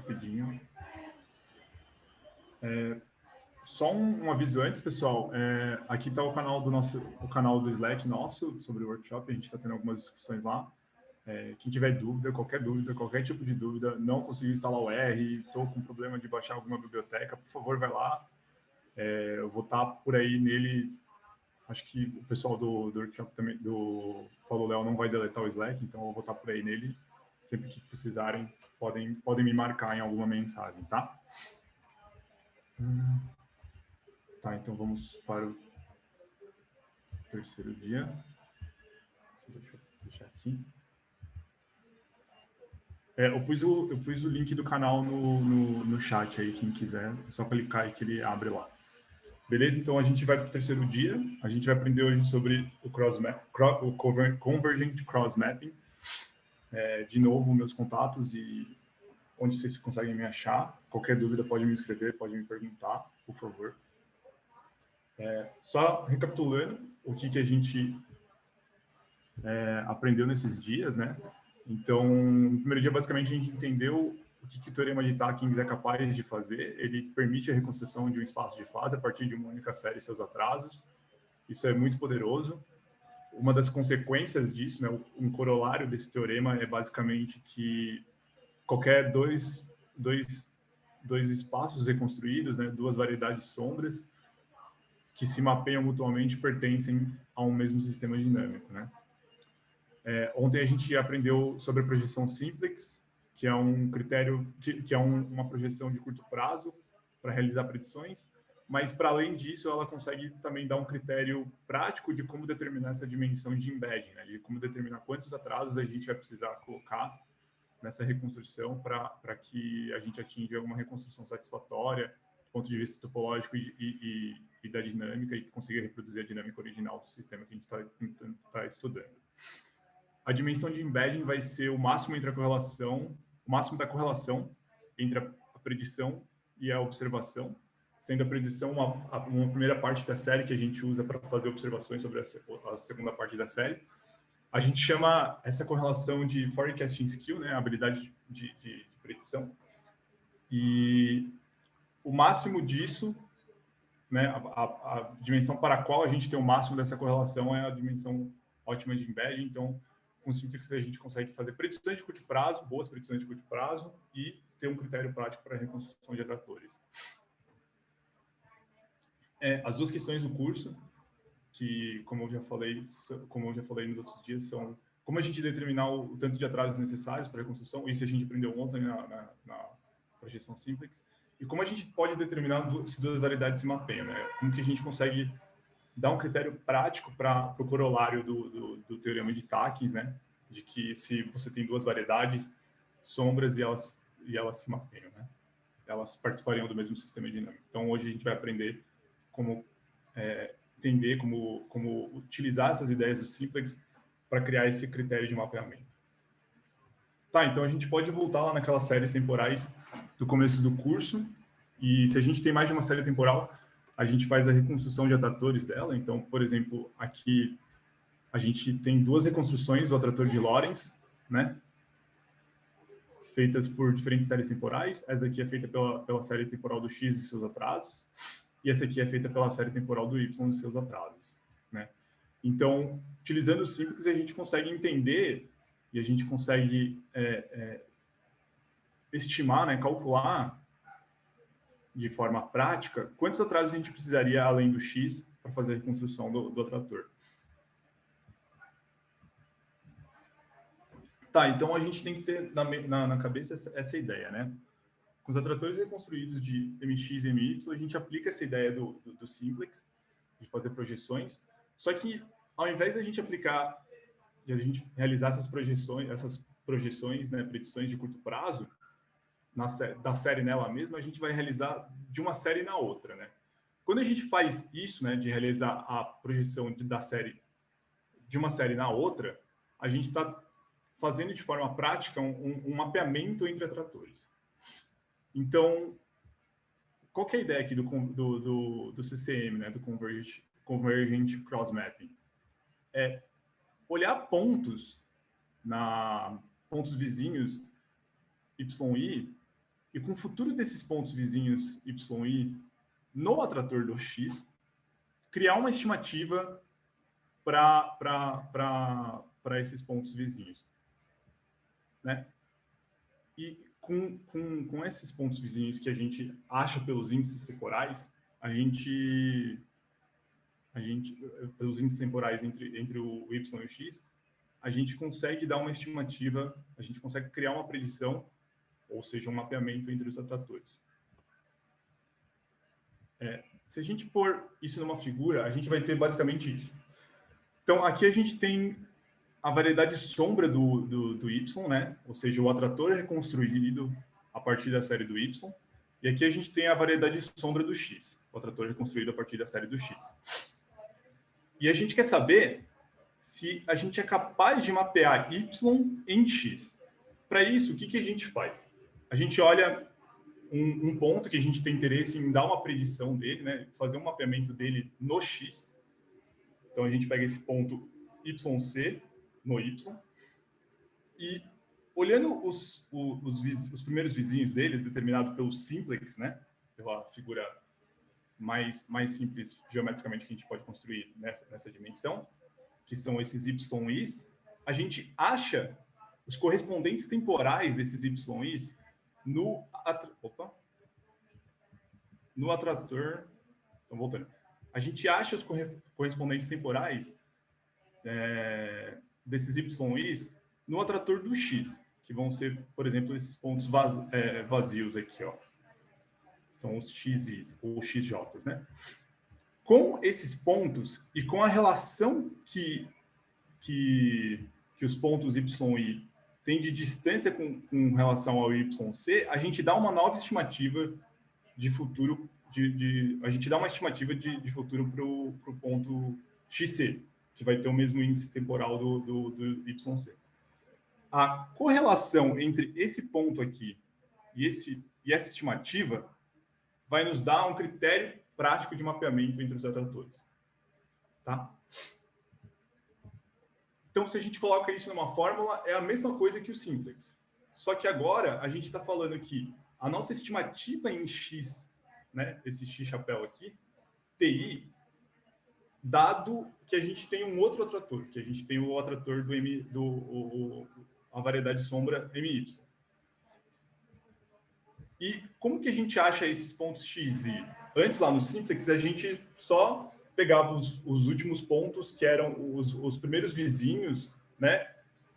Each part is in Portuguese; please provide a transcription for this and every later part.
rapidinho. Só um aviso antes, pessoal. Aqui está o canal do Slack nosso sobre o workshop. A gente está tendo algumas discussões lá. Quem tiver dúvida, qualquer tipo de dúvida, não conseguiu instalar o R, estou com problema de baixar alguma biblioteca, por favor, vai lá. Eu vou estar por aí nele. Acho que o pessoal do workshop também, do Paulo Léo, não vai deletar o Slack, então eu vou estar por aí nele. Sempre que precisarem, podem me marcar em alguma mensagem, tá? Tá, então vamos para o terceiro dia. Deixa eu fechar aqui. Eu pus o link do canal no chat aí, quem quiser. É só clicar aí que ele abre lá. Beleza? Então a gente vai para o terceiro dia. A gente vai aprender hoje sobre o Convergent Cross Mapping. De novo, meus contatos e onde vocês conseguem me achar. Qualquer dúvida pode me escrever, pode me perguntar, por favor. Só recapitulando o que a gente aprendeu nesses dias, né? Então, no primeiro dia, basicamente, a gente entendeu o que o teorema de Takings é capaz de fazer. Ele permite a reconstrução de um espaço de fase a partir de uma única série e seus atrasos. Isso é muito poderoso. Uma das consequências disso, né, um corolário desse teorema é basicamente que qualquer dois espaços reconstruídos, né, duas variedades sombras, que se mapeiam mutuamente pertencem a um mesmo sistema dinâmico, né? Ontem a gente aprendeu sobre a projeção simplex, que é um critério, que é uma projeção de curto prazo para realizar predições, mas para além disso ela consegue também dar um critério prático de como determinar essa dimensão de embedding, né? De como determinar quantos atrasos a gente vai precisar colocar nessa reconstrução para que a gente atinja uma reconstrução satisfatória do ponto de vista topológico e da dinâmica e consiga reproduzir a dinâmica original do sistema que a gente está estudando. A dimensão de embedding vai ser o máximo da correlação entre a predição e a observação, sendo a predição uma primeira parte da série que a gente usa para fazer observações sobre a segunda parte da série. A gente chama essa correlação de forecasting skill, né, a habilidade de predição. E o máximo disso, né, a dimensão para a qual a gente tem o máximo dessa correlação é a dimensão ótima de embedding. Então, com Simplex a gente consegue fazer predições de curto prazo, boas predições de curto prazo e ter um critério prático para a reconstrução de atratores. As duas questões do curso, que, como eu já falei nos outros dias, são como a gente determinar o tanto de atrasos necessários para a reconstrução, isso a gente aprendeu ontem na projeção Simplex, e como a gente pode determinar se duas variedades se mapeiam, né? Como que a gente consegue dar um critério prático para o corolário do teorema de Takings, né? De que se você tem duas variedades sombras e elas se mapeiam, né? Elas participariam do mesmo sistema dinâmico. Então, hoje a gente vai aprender como entender, como utilizar essas ideias do Simplex para criar esse critério de mapeamento. Tá, então a gente pode voltar lá naquelas séries temporais do começo do curso, e se a gente tem mais de uma série temporal, a gente faz a reconstrução de atratores dela. Então, por exemplo, aqui a gente tem duas reconstruções do atrator de Lorentz, né? Feitas por diferentes séries temporais. Essa aqui é feita pela série temporal do X e seus atrasos, e essa aqui é feita pela série temporal do Y e seus atrasos, né? Então, utilizando o Simplex, a gente consegue entender e a gente consegue estimar, né, calcular de forma prática quantos atrasos a gente precisaria além do X para fazer a reconstrução do atrator. Tá, então a gente tem que ter na cabeça essa ideia, né? Com os atratores reconstruídos de MX e MY, a gente aplica essa ideia do Simplex, de fazer projeções, só que ao invés de a gente realizar essas projeções, né, predições de curto prazo, da série nela mesma, a gente vai realizar de uma série na outra, né? Quando a gente faz isso, né, de realizar a projeção da série de uma série na outra, a gente está fazendo de forma prática um mapeamento entre atratores. Então, qual que é a ideia aqui do CCM, né, do Convergent Cross Mapping? É olhar pontos vizinhos YI e com o futuro desses pontos vizinhos y e i no atrator do x, criar uma estimativa para esses pontos vizinhos, né? E com esses pontos vizinhos que a gente acha pelos índices temporais, a gente pelos índices temporais entre o y e o x, a gente consegue dar uma estimativa, a gente consegue criar uma predição, ou seja, um mapeamento entre os atratores. Se a gente pôr isso numa figura, a gente vai ter basicamente isso. Então, aqui a gente tem a variedade sombra do y, né? Ou seja, o atrator é reconstruído a partir da série do y. E aqui a gente tem a variedade sombra do x, o atrator é reconstruído a partir da série do x. E a gente quer saber se a gente é capaz de mapear y em x. Para isso, o que a gente faz? A gente olha um ponto que a gente tem interesse em dar uma predição dele, né? Fazer um mapeamento dele no x. Então, a gente pega esse ponto YC no y e, olhando os primeiros vizinhos dele, determinado pelo simplex, né? Pela figura mais simples geometricamente que a gente pode construir nessa dimensão, que são esses YIs, a gente acha os correspondentes temporais desses YIs no atrator. Então, voltando. A gente acha os correspondentes temporais desses YIs no atrator do X, que vão ser, por exemplo, esses pontos vazios aqui, ó. São os XIs, ou XJs, né? Com esses pontos e com a relação que os pontos YI têm de distância com relação ao YC, a gente dá uma nova estimativa de futuro, a gente dá uma estimativa de futuro para o ponto XC, que vai ter o mesmo índice temporal do YC. A correlação entre esse ponto aqui e essa estimativa vai nos dar um critério prático de mapeamento entre os atratores. Tá? Então, se a gente coloca isso numa fórmula, é a mesma coisa que o simplex. Só que agora a gente está falando que a nossa estimativa em x, né, esse x chapéu aqui, TI, dado que a gente tem um outro atrator, que a gente tem o atrator a variedade sombra MY. E como que a gente acha esses pontos x? E antes, lá no simplex, a gente só pegava os últimos pontos, que eram os primeiros vizinhos, né?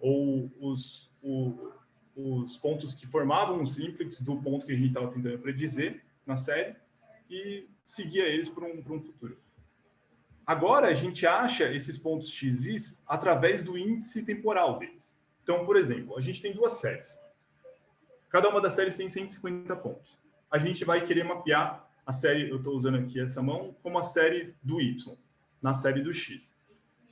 Ou os pontos que formavam o simplex do ponto que a gente estava tentando predizer na série e seguia eles para um futuro. Agora, a gente acha esses pontos xis através do índice temporal deles. Então, por exemplo, a gente tem duas séries. Cada uma das séries tem 150 pontos. A gente vai querer mapear a série, eu estou usando aqui essa mão, como a série do Y, na série do X.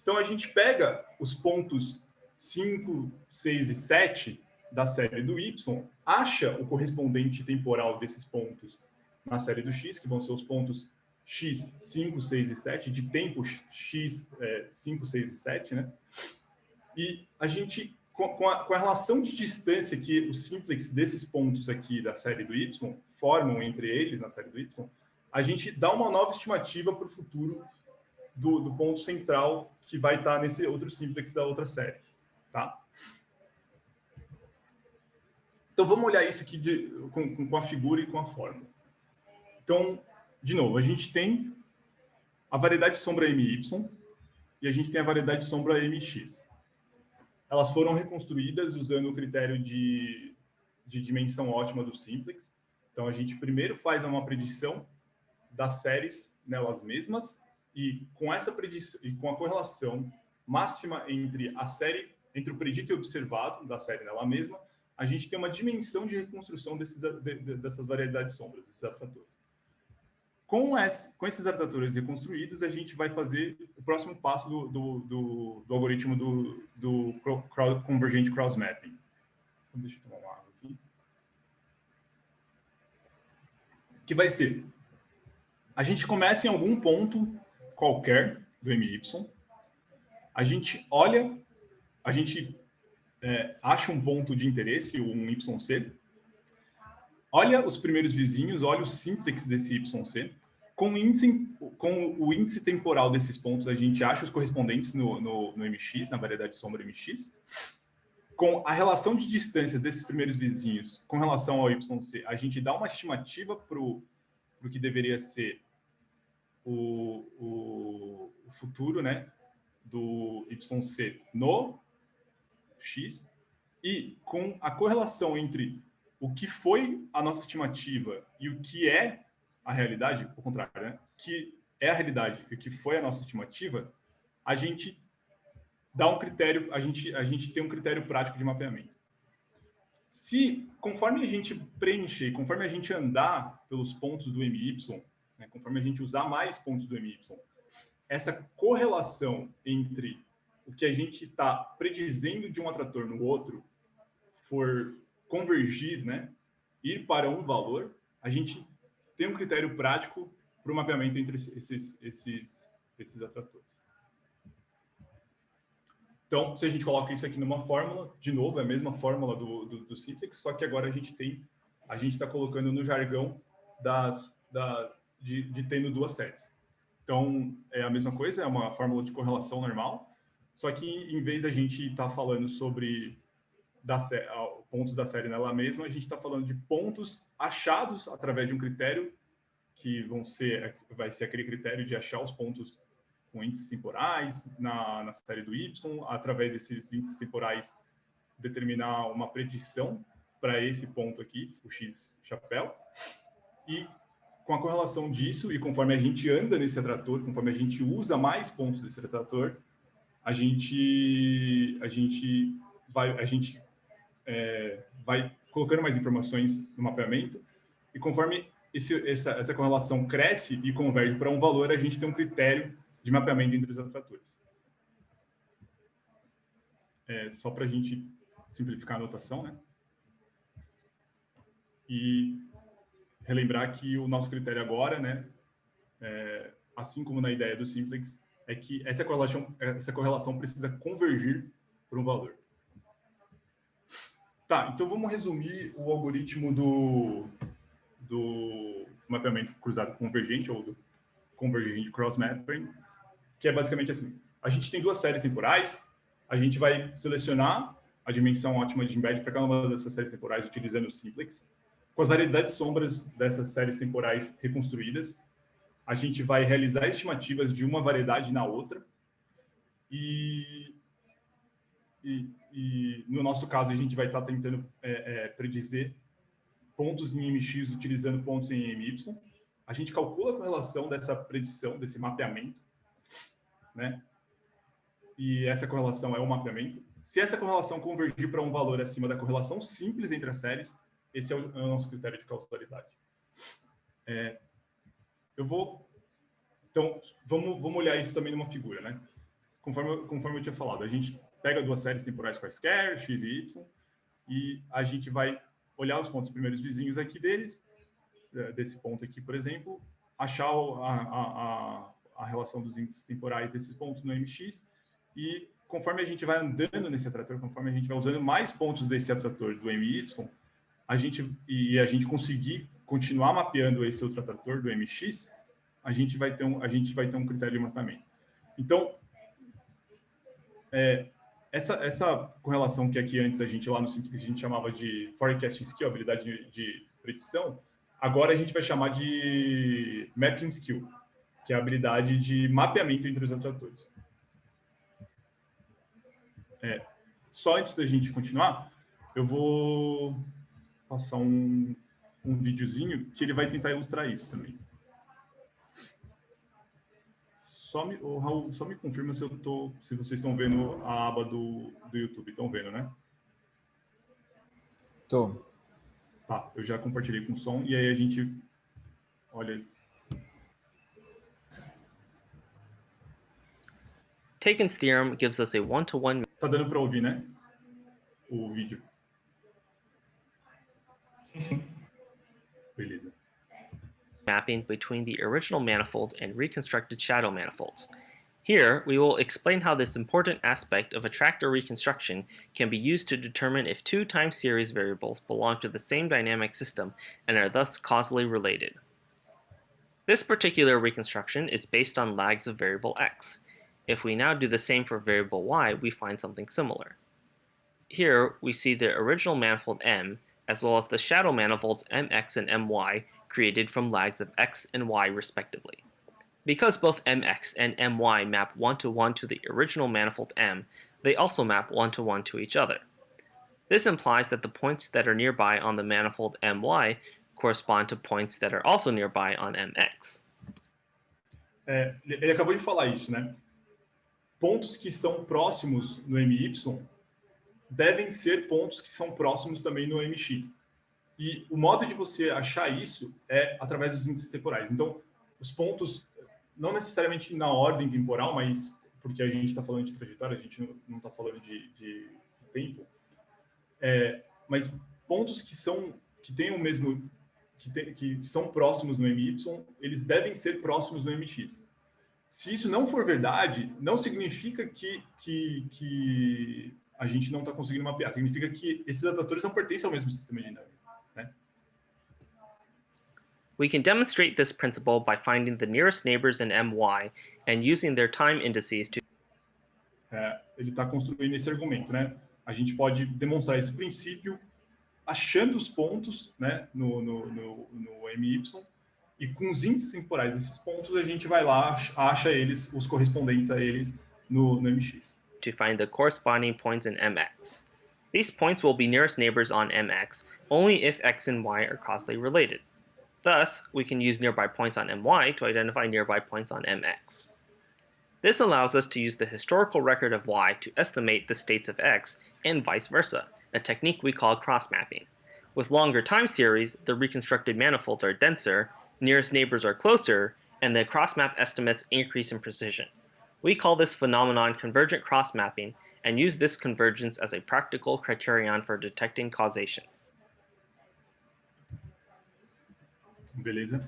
Então, a gente pega os pontos 5, 6 e 7 da série do Y, acha o correspondente temporal desses pontos na série do X, que vão ser os pontos X, 5, 6 e 7, de tempo X, 5, 6 e 7, né? E a gente, com a relação de distância que os simplex desses pontos aqui da série do Y formam entre eles na série do Y, a gente dá uma nova estimativa para o futuro do ponto central que vai estar nesse outro simplex da outra série, tá? Então, vamos olhar isso aqui com a figura e com a fórmula. Então, de novo, a gente tem a variedade sombra MY e a gente tem a variedade sombra MX. Elas foram reconstruídas usando o critério de dimensão ótima do simplex. Então, a gente primeiro faz uma predição das séries nelas mesmas e com essa predição e com a correlação máxima entre a série, entre o predito e o observado da série nela mesma, a gente tem uma dimensão de reconstrução dessas variedades sombras, desses atratores. Com esses atratores reconstruídos, a gente vai fazer o próximo passo do algoritmo do convergente cross-mapping. Então, deixa eu tomar uma água aqui. Que vai ser, a gente começa em algum ponto qualquer do MY, a gente olha, a gente acha um ponto de interesse, um YC, olha os primeiros vizinhos, olha o simplex desse YC. Com o índice temporal desses pontos, a gente acha os correspondentes no MX, na variedade de sombra MX. Com a relação de distâncias desses primeiros vizinhos com relação ao YC, a gente dá uma estimativa para o que deveria ser o futuro, né, do YC no X, e com a correlação entre o que foi a nossa estimativa e o que é a realidade, ao contrário, né, que é a realidade e o que foi a nossa estimativa, a gente dá um critério, a gente tem um critério prático de mapeamento. Se, conforme a gente preencher, conforme a gente andar pelos pontos do MY, né, conforme a gente usar mais pontos do MY, essa correlação entre o que a gente está predizendo de um atrator no outro for convergir, né, ir para um valor, a gente tem um critério prático para o mapeamento entre esses atratores. Então, se a gente coloca isso aqui numa fórmula, de novo, é a mesma fórmula do simplex, só que agora a gente está colocando no jargão de tendo duas séries. Então, é a mesma coisa, é uma fórmula de correlação normal, só que em vez da gente estar falando sobre pontos da série nela mesma, a gente está falando de pontos achados através de um critério que vai ser aquele critério de achar os pontos com índices temporais na série do Y, através desses índices temporais determinar uma predição para esse ponto aqui, o X chapéu, e com a correlação disso, e conforme a gente anda nesse atrator, conforme a gente usa mais pontos desse atrator, a gente vai colocando mais informações no mapeamento, e conforme essa correlação cresce e converge para um valor, a gente tem um critério de mapeamento entre os atratores. Só para a gente simplificar a notação, né? E relembrar que o nosso critério agora, né, assim como na ideia do simplex, é que essa correlação precisa convergir para um valor. Tá, então vamos resumir o algoritmo do mapeamento cruzado convergente, ou do convergente cross-mapping, que é basicamente assim. A gente tem duas séries temporais, a gente vai selecionar a dimensão ótima de embed para cada uma dessas séries temporais utilizando o simplex. Com as variedades de sombras dessas séries temporais reconstruídas, a gente vai realizar estimativas de uma variedade na outra. E no nosso caso, a gente vai estar tentando predizer pontos em MX utilizando pontos em MY. A gente calcula a correlação dessa predição, desse mapeamento, né? E essa correlação é o mapeamento. Se essa correlação convergir para um valor acima da correlação simples entre as séries, esse é o nosso critério de causalidade. Então, vamos olhar isso também numa figura, né? Conforme eu tinha falado, a gente pega duas séries temporais quaisquer, x e y, e a gente vai olhar os pontos primeiros vizinhos aqui deles, desse ponto aqui, por exemplo, achar a relação dos índices temporais desses pontos no MX, e conforme a gente vai andando nesse atrator, conforme a gente vai usando mais pontos desse atrator do MY, a gente conseguir continuar mapeando esse outro atrator do MX, a gente vai ter um critério de mapeamento. Então, essa correlação que aqui antes a gente chamava de forecasting skill, habilidade de predição, agora a gente vai chamar de mapping skill, que é a habilidade de mapeamento entre os atratores. Só antes da gente continuar, eu vou passar um videozinho que ele vai tentar ilustrar isso também. Raul, só me confirma se vocês estão vendo a aba do YouTube. Estão vendo, né? Tô. Tá, eu já compartilhei com o som e aí a gente olha. Taken's theorem gives us a one-to-one. Tá dando para ouvir, né? O vídeo. Sim. Beleza. Mapping between the original manifold and reconstructed shadow manifolds. Here, we will explain how this important aspect of attractor reconstruction can be used to determine if two time series variables belong to the same dynamic system and are thus causally related. This particular reconstruction is based on lags of variable x. If we now do the same for variable y, we find something similar. Here, we see the original manifold M, as well as the shadow manifolds mx and my created from lags of x and y respectively. Because both mx and my map 1-to-1 to the original manifold M, they also map 1-to-1 to each other. This implies that the points that are nearby on the manifold my correspond to points that are also nearby on mx. Ele acabou de falar isso, né? Pontos que são próximos no MY devem ser pontos que são próximos também no MX. E o modo de você achar isso é através dos índices temporais. Então, os pontos, não necessariamente na ordem temporal, mas porque a gente está falando de trajetória, a gente não está falando de tempo, mas pontos que têm o mesmo, que são próximos no MY, eles devem ser próximos no MX. Se isso não for verdade, não significa que a gente não está conseguindo mapear. Significa que esses atratores não pertencem ao mesmo sistema dinâmico, né? We can demonstrate this principle by finding the nearest neighbors in my and using their time indices to... Ele está construindo esse argumento, né? A gente pode demonstrar esse princípio achando os pontos, né, no MY, e com os índices temporais desses pontos, a gente vai lá, acha eles, os correspondentes a eles no MX. To find the corresponding points in mx. These points will be nearest neighbors on mx only if x and y are causally related. Thus, we can use nearby points on my to identify nearby points on mx. This allows us to use the historical record of y to estimate the states of x and vice versa, a technique we call cross-mapping. With longer time series, the reconstructed manifolds are denser, nearest neighbors are closer, and the cross-map estimates increase in precision. We call this phenomenon convergent cross-mapping and use this convergence as a practical criterion for detecting causation. Beleza.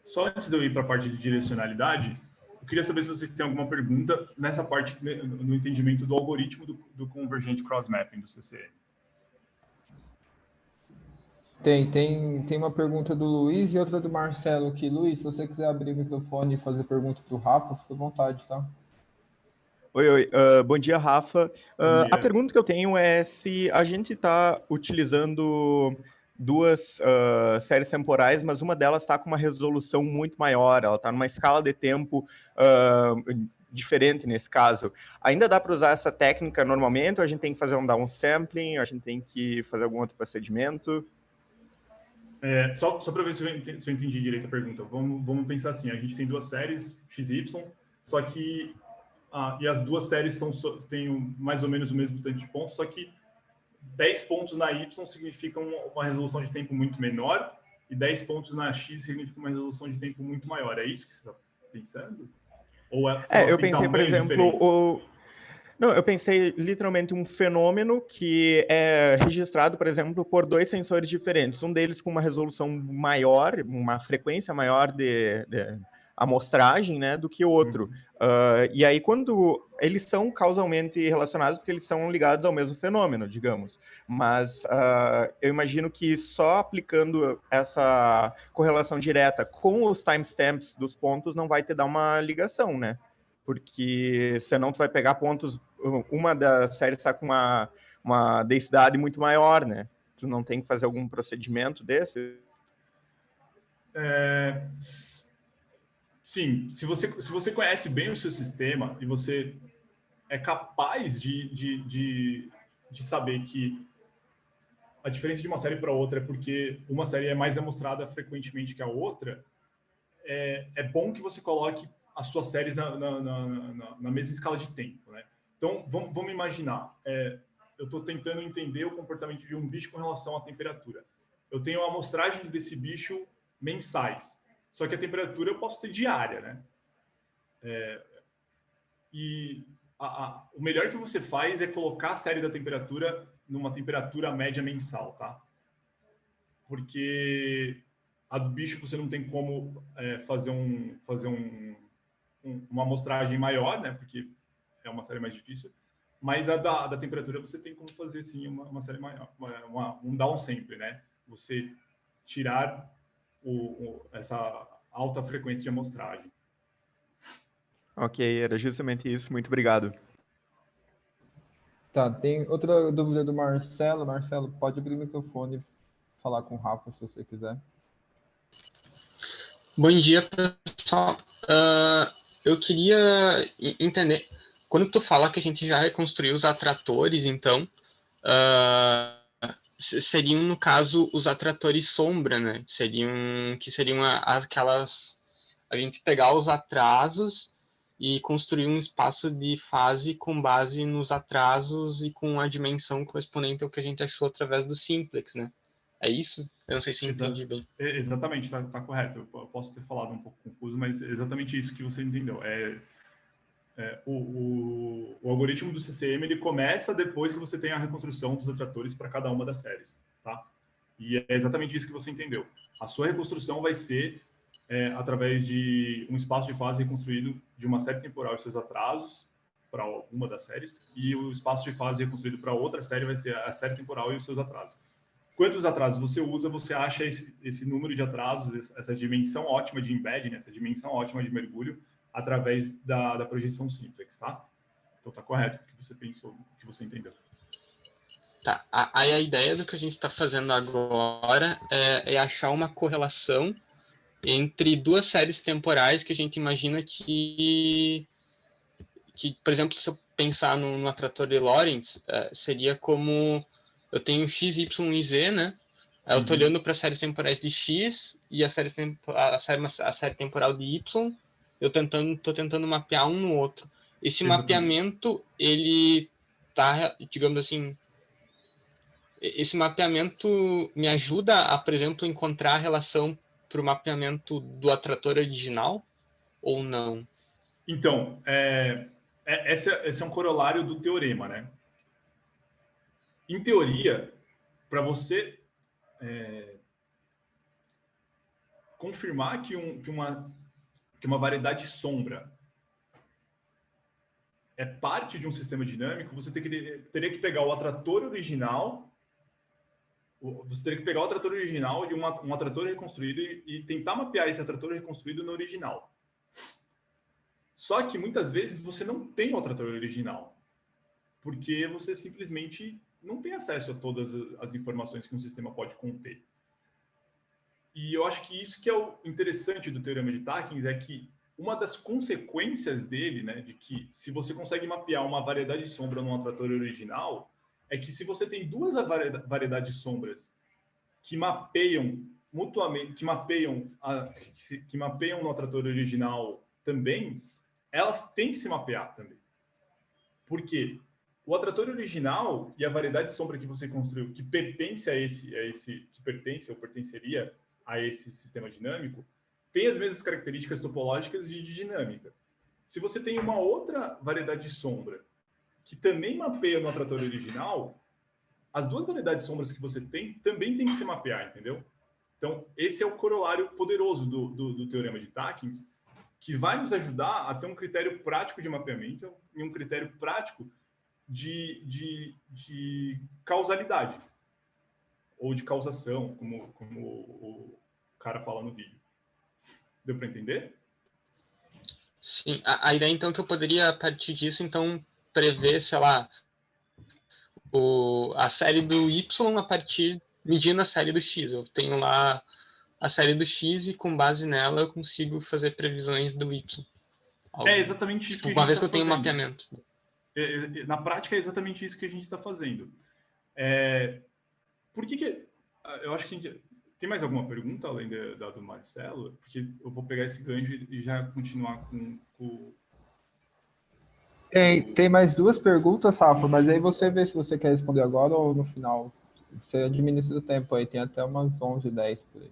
Só antes de eu ir para a parte de direcionalidade, eu queria saber se vocês têm alguma pergunta nessa parte, no entendimento do algoritmo do convergente cross-mapping do CCM. Tem uma pergunta do Luiz e outra do Marcelo aqui. Luiz, se você quiser abrir o microfone e fazer pergunta para o Rafa, fica à vontade, tá? Oi. Bom dia, Rafa. A pergunta que eu tenho é se a gente está utilizando duas séries temporais, mas uma delas está com uma resolução muito maior, ela está numa escala de tempo diferente nesse caso. Ainda dá para usar essa técnica normalmente, ou a gente tem que fazer um downsampling, a gente tem que fazer algum outro procedimento? Só para ver se eu entendi direito a pergunta. Vamos pensar assim, a gente tem duas séries, XY, só que e as duas séries têm mais ou menos o mesmo tanto de pontos, só que 10 pontos na Y significam uma resolução de tempo muito menor e 10 pontos na X significa uma resolução de tempo muito maior. É isso que você está pensando? Ou eu pensei, por exemplo, Não, eu pensei literalmente um fenômeno que é registrado, por exemplo, por dois sensores diferentes. Um deles com uma resolução maior, uma frequência maior de amostragem, né, do que o outro. E aí, quando eles são causalmente relacionados, porque eles são ligados ao mesmo fenômeno, digamos. Mas eu imagino que só aplicando essa correlação direta com os timestamps dos pontos não vai te dar uma ligação, né? Porque senão tu vai pegar pontos, uma das séries está com uma densidade muito maior, né? Tu não tem que fazer algum procedimento desse? Sim, se você conhece bem o seu sistema e você é capaz de saber que a diferença de uma série para outra é porque uma série é mais amostrada frequentemente que a outra, é bom que você coloque as suas séries na mesma escala de tempo, né? Então, vamos imaginar, eu estou tentando entender o comportamento de um bicho com relação à temperatura. Eu tenho amostragens desse bicho mensais, só que a temperatura eu posso ter diária, né? O melhor que você faz é colocar a série da temperatura numa temperatura média mensal, tá? Porque A do bicho você não tem como fazer uma amostragem maior, né? Porque é uma série mais difícil. Mas a da temperatura você tem como fazer, sim, uma série maior. Um downsample, né? Você tirar essa alta frequência de amostragem. Ok, era justamente isso. Muito obrigado. Tá, tem outra dúvida do Marcelo. Marcelo, pode abrir o microfone e falar com o Rafa, se você quiser. Bom dia, pessoal. Eu queria entender, quando tu fala que a gente já reconstruiu os atratores, então, seriam, no caso, os atratores sombra, né? Seriam aquelas... A gente pegar os atrasos e construir um espaço de fase com base nos atrasos e com a dimensão correspondente ao que a gente achou através do simplex, né? É isso? Eu não sei se entendi bem. Exatamente, tá correto. Eu posso ter falado um pouco confuso, mas é exatamente isso que você entendeu. O algoritmo do CCM ele começa depois que você tem a reconstrução dos atratores para cada uma das séries, tá? E é exatamente isso que você entendeu. A sua reconstrução vai ser através de um espaço de fase reconstruído de uma série temporal e seus atrasos para uma das séries, e o espaço de fase reconstruído para outra série vai ser a série temporal e os seus atrasos. Quantos atrasos você usa, você acha esse número de atrasos, essa dimensão ótima de embedding, essa dimensão ótima de mergulho, através da projeção simplex, tá? Então tá correto o que você pensou, o que você entendeu. Tá, aí a ideia do que a gente está fazendo agora é achar uma correlação entre duas séries temporais que a gente imagina que por exemplo, se eu pensar no atrator de Lorentz, seria como eu tenho x, y e z, né? Eu estou olhando para as séries temporais de x e a série temporal de y, eu estou tentando mapear um no outro. Esse mapeamento, ele tá, digamos assim, esse mapeamento me ajuda a, por exemplo, encontrar a relação para o mapeamento do atrator original ou não? Então, esse é um corolário do teorema, né? Em teoria, para você confirmar que uma variedade sombra é parte de um sistema dinâmico, você teria que pegar o atrator original, você teria que pegar o atrator original e um atrator reconstruído e tentar mapear esse atrator reconstruído no original. Só que muitas vezes você não tem o atrator original, porque você simplesmente não tem acesso a todas as informações que um sistema pode conter. E eu acho que isso que é o interessante do teorema de Takens, é que uma das consequências dele, né, de que se você consegue mapear uma variedade de sombra num atrator original, é que se você tem duas variedades de sombras que mapeiam mutuamente, que mapeiam no atrator original também, elas têm que se mapear também. Por quê? O atrator original e a variedade de sombra que você construiu, que pertence que pertence ou pertenceria a esse sistema dinâmico, tem as mesmas características topológicas de dinâmica. Se você tem uma outra variedade de sombra que também mapeia no atrator original, as duas variedades de sombras que você tem também tem que se mapear, entendeu? Então, esse é o corolário poderoso do teorema de Takens, que vai nos ajudar a ter um critério prático de mapeamento e um critério prático de causalidade, ou de causação, como o cara fala no vídeo. Deu para entender? Sim, a ideia então que eu poderia, a partir disso, então, prever, sei lá, a série do Y medindo a série do X. Eu tenho lá a série do X e com base nela eu consigo fazer previsões do Y. É exatamente isso que a gente uma vez que tá eu tenho fazendo. Mapeamento. Na prática é exatamente isso que a gente está fazendo. Por que eu acho que tem mais alguma pergunta além da do Marcelo? Porque eu vou pegar esse gancho e já continuar com Tem mais duas perguntas, Rafa, mas aí você vê se você quer responder agora ou no final. Você administra o tempo aí, tem até umas 11h10 por aí.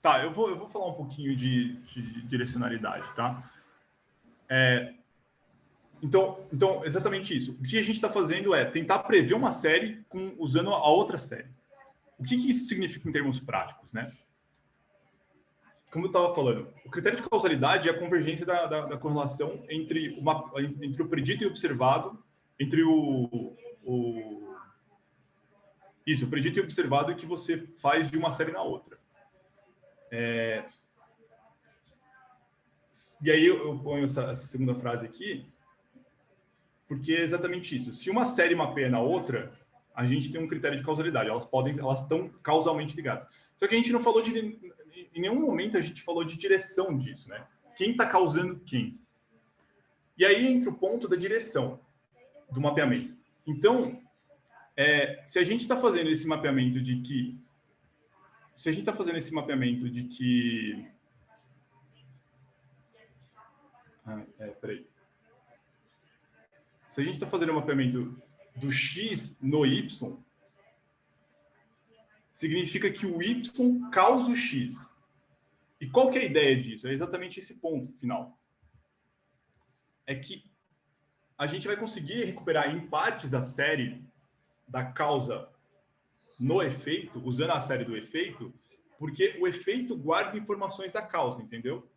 Tá, eu vou falar um pouquinho de direcionalidade, tá? Então, exatamente isso. O que a gente está fazendo é tentar prever uma série usando a outra série. O que isso significa em termos práticos, né? Como eu estava falando, o critério de causalidade é a convergência da correlação entre o predito e o observado, entre o predito e o observado que você faz de uma série na outra. E aí eu ponho essa segunda frase aqui, porque é exatamente isso. Se uma série mapeia na outra, a gente tem um critério de causalidade. Elas estão causalmente ligadas. Só que a gente não falou em nenhum momento a gente falou de direção disso, né? Quem está causando quem? E aí entra o ponto da direção do mapeamento. Então, se a gente está fazendo esse mapeamento de que... Se a gente está fazendo esse mapeamento de que... peraí. Se a gente está fazendo o mapeamento do X no Y, significa que o Y causa o X. E qual que é a ideia disso? É exatamente esse ponto final. É que a gente vai conseguir recuperar em partes a série da causa no efeito, usando a série do efeito, porque o efeito guarda informações da causa, entendeu?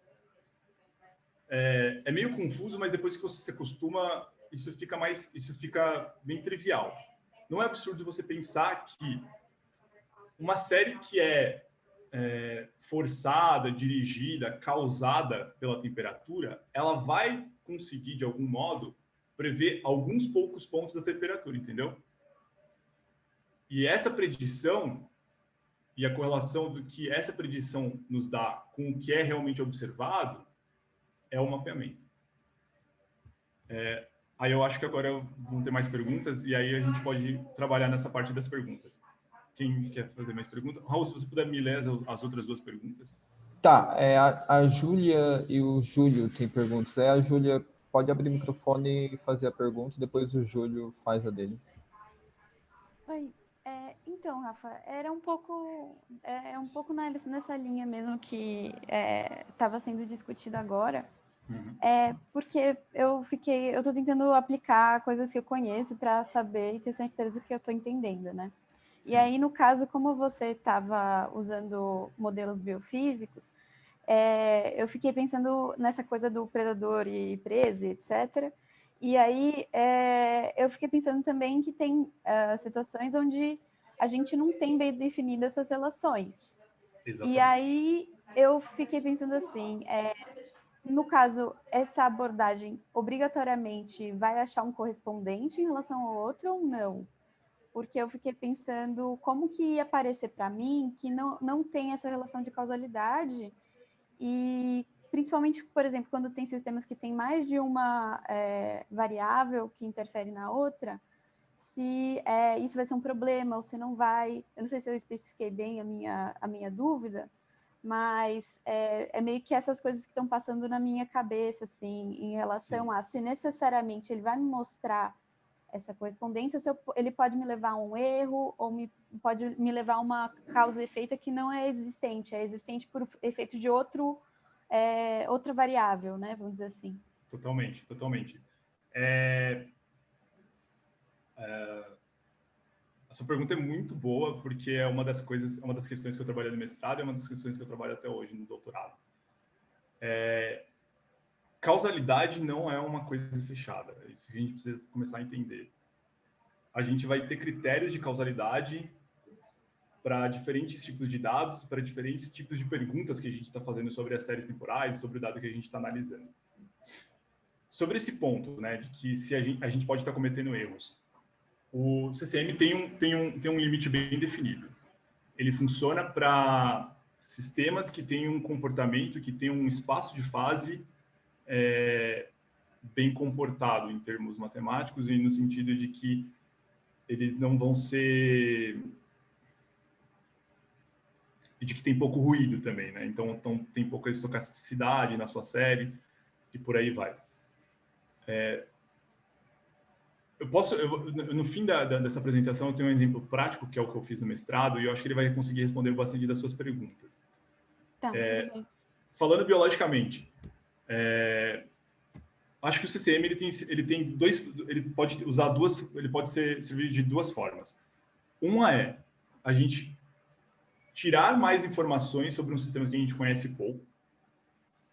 É meio confuso, mas depois que você se acostuma, isso fica bem trivial. Não é absurdo você pensar que uma série que é forçada, dirigida, causada pela temperatura, ela vai conseguir, de algum modo, prever alguns poucos pontos da temperatura, entendeu? E essa predição e a correlação do que essa predição nos dá com o que é realmente observado é o mapeamento. Aí eu acho que agora vão ter mais perguntas e aí a gente pode trabalhar nessa parte das perguntas. Quem quer fazer mais perguntas? Raul, se você puder me ler as outras duas perguntas. Tá, a Júlia e o Júlio têm perguntas. A Júlia pode abrir o microfone e fazer a pergunta, depois o Júlio faz a dele. Oi, então, Rafa, era um pouco nessa linha mesmo que estava sendo discutido agora. Uhum. Porque eu estou tentando aplicar coisas que eu conheço para saber e ter certeza que eu estou entendendo, né? Sim. E aí, no caso, como você estava usando modelos biofísicos, eu fiquei pensando nessa coisa do predador e presa, etc. E aí, eu fiquei pensando também que tem situações onde a gente não tem bem definidas essas relações. Exatamente. E aí, eu fiquei pensando assim... no caso, essa abordagem obrigatoriamente vai achar um correspondente em relação ao outro ou não? Porque eu fiquei pensando como que ia parecer para mim que não tem essa relação de causalidade e principalmente, por exemplo, quando tem sistemas que tem mais de uma variável que interfere na outra, se isso vai ser um problema ou se não vai. Eu não sei se eu especifiquei bem a minha dúvida, mas é meio que essas coisas que estão passando na minha cabeça, assim, em relação a se necessariamente ele vai me mostrar essa correspondência, se ele pode me levar a um erro ou pode me levar a uma causa e efeito que não é existente por efeito de outra variável, né? Vamos dizer assim. Totalmente. A sua pergunta é muito boa, porque é uma das questões que eu trabalhei no mestrado e é uma das questões que eu trabalho até hoje no doutorado. Causalidade não é uma coisa fechada, é isso que a gente precisa começar a entender. A gente vai ter critérios de causalidade para diferentes tipos de dados, para diferentes tipos de perguntas que a gente está fazendo sobre as séries temporais, sobre o dado que a gente está analisando. Sobre esse ponto, né, de que se a gente pode estar cometendo erros, o CCM tem um limite bem definido. Ele funciona para sistemas que têm um comportamento, que têm um espaço de fase bem comportado em termos matemáticos e no sentido de que eles não vão ser... e de que tem pouco ruído também, né? Então tem pouca estocasticidade na sua série e por aí vai. No fim dessa apresentação, eu tenho um exemplo prático, que é o que eu fiz no mestrado, e eu acho que ele vai conseguir responder bastante das suas perguntas. Tá, tudo bem. Falando biologicamente, acho que o CCM ele pode servir de duas formas. Uma a gente tirar mais informações sobre um sistema que a gente conhece pouco.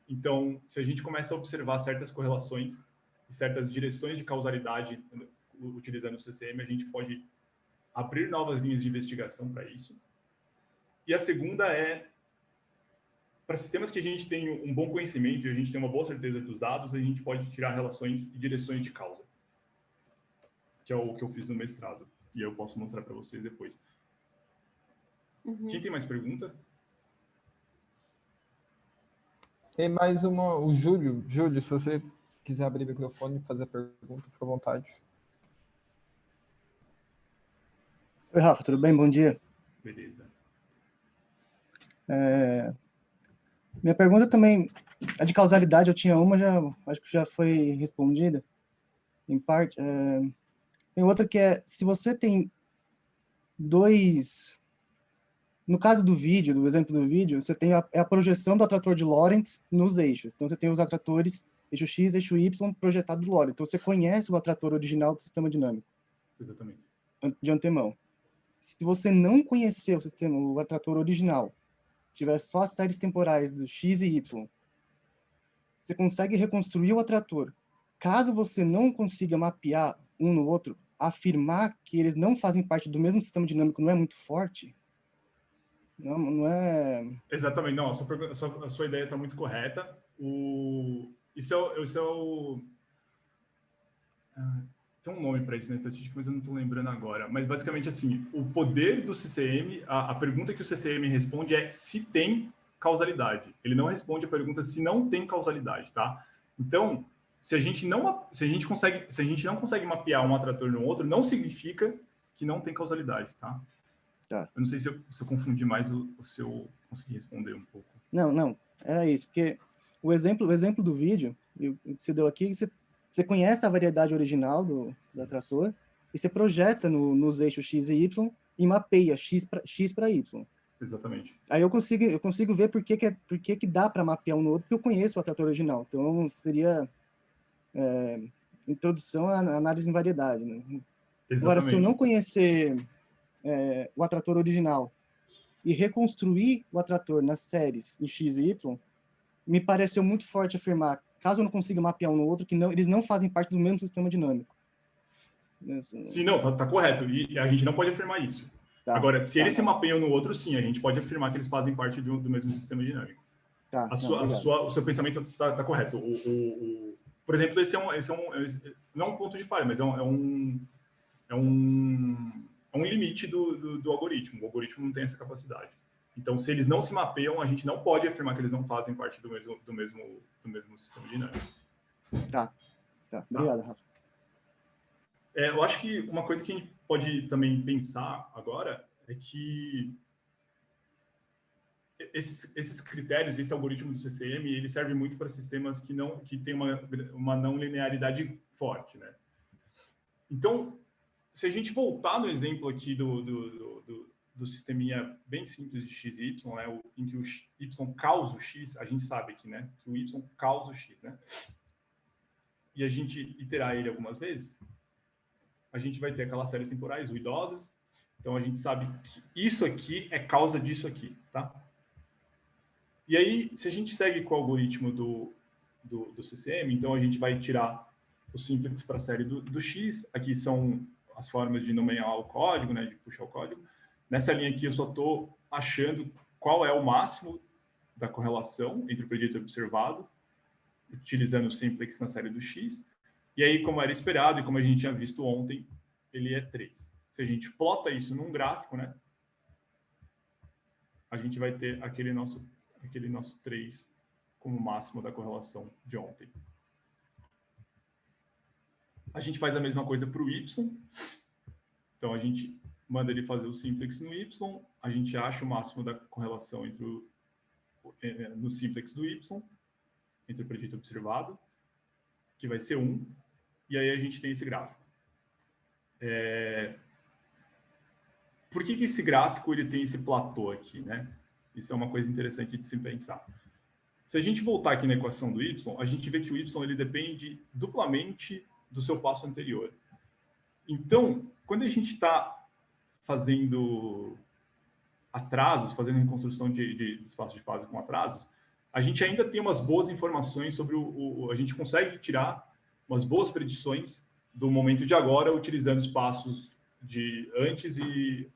Então, se a gente começa a observar certas correlações e certas direções de causalidade utilizando o CCM, a gente pode abrir novas linhas de investigação para isso. E a segunda é, para sistemas que a gente tem um bom conhecimento e a gente tem uma boa certeza dos dados, a gente pode tirar relações e direções de causa, que é o que eu fiz no mestrado. E eu posso mostrar para vocês depois. Quem tem mais pergunta? Tem mais uma, o Júlio. Júlio, se você quiser abrir o microfone e fazer a pergunta, fica à vontade. Oi, Rafa, tudo bem? Bom dia. Beleza. Minha pergunta também, a de causalidade, eu tinha uma, acho que já foi respondida, em parte. Tem outra que é, se você tem dois... No caso do vídeo, do exemplo do vídeo, você tem a projeção do atrator de Lorentz nos eixos. Então, você tem os atratores, eixo X, eixo Y, projetado do Lorentz. Então, você conhece o atrator original do sistema dinâmico. Exatamente. De antemão. Se você não conhecer o sistema, o atrator original, tiver só as séries temporais do X e Y, você consegue reconstruir o atrator. Caso você não consiga mapear um no outro, afirmar que eles não fazem parte do mesmo sistema dinâmico não é muito forte? Não é... Exatamente, não, a sua ideia está muito correta. Isso é o... Tem um nome para isso na estatística, mas eu não estou lembrando agora. Mas, basicamente, assim, o poder do CCM, a pergunta que o CCM responde é se tem causalidade. Ele não responde a pergunta se não tem causalidade, tá? Então, se a gente não consegue mapear um atrator no outro, não significa que não tem causalidade, tá? Tá. Eu não sei se eu confundi mais se eu consegui responder um pouco. Não, era isso, porque o exemplo do vídeo que você deu aqui, você conhece a variedade original do atrator e você projeta nos eixos X e Y e mapeia X para Y. Exatamente. Aí eu consigo ver por que dá para mapear um no outro, porque eu conheço o atrator original. Então, seria introdução à análise em variedade. Né? Exatamente. Agora, se eu não conhecer o atrator original e reconstruir o atrator nas séries em X e Y, me pareceu muito forte afirmar, caso eu não consiga mapear um no outro, que eles não fazem parte do mesmo sistema dinâmico. Sim, não, tá correto. E a gente não pode afirmar isso. Tá, agora, se eles se mapeiam no outro, sim, a gente pode afirmar que eles fazem parte do mesmo sistema dinâmico. O seu pensamento está correto. Por exemplo, esse não é um ponto de falha, mas é um limite do algoritmo. O algoritmo não tem essa capacidade. Então, se eles não se mapeiam, a gente não pode afirmar que eles não fazem parte do mesmo sistema dinâmico. Tá. Obrigado, Rafa. Eu acho que uma coisa que a gente pode também pensar agora é que esses critérios, esse algoritmo do CCM, ele serve muito para sistemas que têm uma não linearidade forte, né? Então, se a gente voltar no exemplo aqui do sisteminha bem simples de x e y, né, em que o y causa o x, a gente sabe aqui, né, que o y causa o x, né? E a gente iterar ele algumas vezes, a gente vai ter aquelas séries temporais ruidosas. Então, a gente sabe que isso aqui é causa disso aqui, tá? E aí, se a gente segue com o algoritmo do CCM, então a gente vai tirar o simplex para a série do x. Aqui são as formas de nomear o código, né, de puxar o código. Nessa linha aqui, eu só estou achando qual é o máximo da correlação entre o predito observado, utilizando o simplex na série do x. E aí, como era esperado e como a gente tinha visto ontem, ele é 3. Se a gente plota isso num gráfico, né, a gente vai ter aquele nosso 3 como máximo da correlação de ontem. A gente faz a mesma coisa para o y. Então, a gente manda ele fazer o simplex no y, a gente acha o máximo da correlação no simplex do y, entre o predito observado, que vai ser 1, e aí a gente tem esse gráfico. Por que esse gráfico ele tem esse platô aqui, né? Isso é uma coisa interessante de se pensar. Se a gente voltar aqui na equação do y, a gente vê que o y ele depende duplamente do seu passo anterior. Então, quando a gente está fazendo atrasos, fazendo reconstrução de espaço de fase com atrasos, a gente ainda tem umas boas informações sobre a gente consegue tirar umas boas predições do momento de agora, utilizando os passos de antes e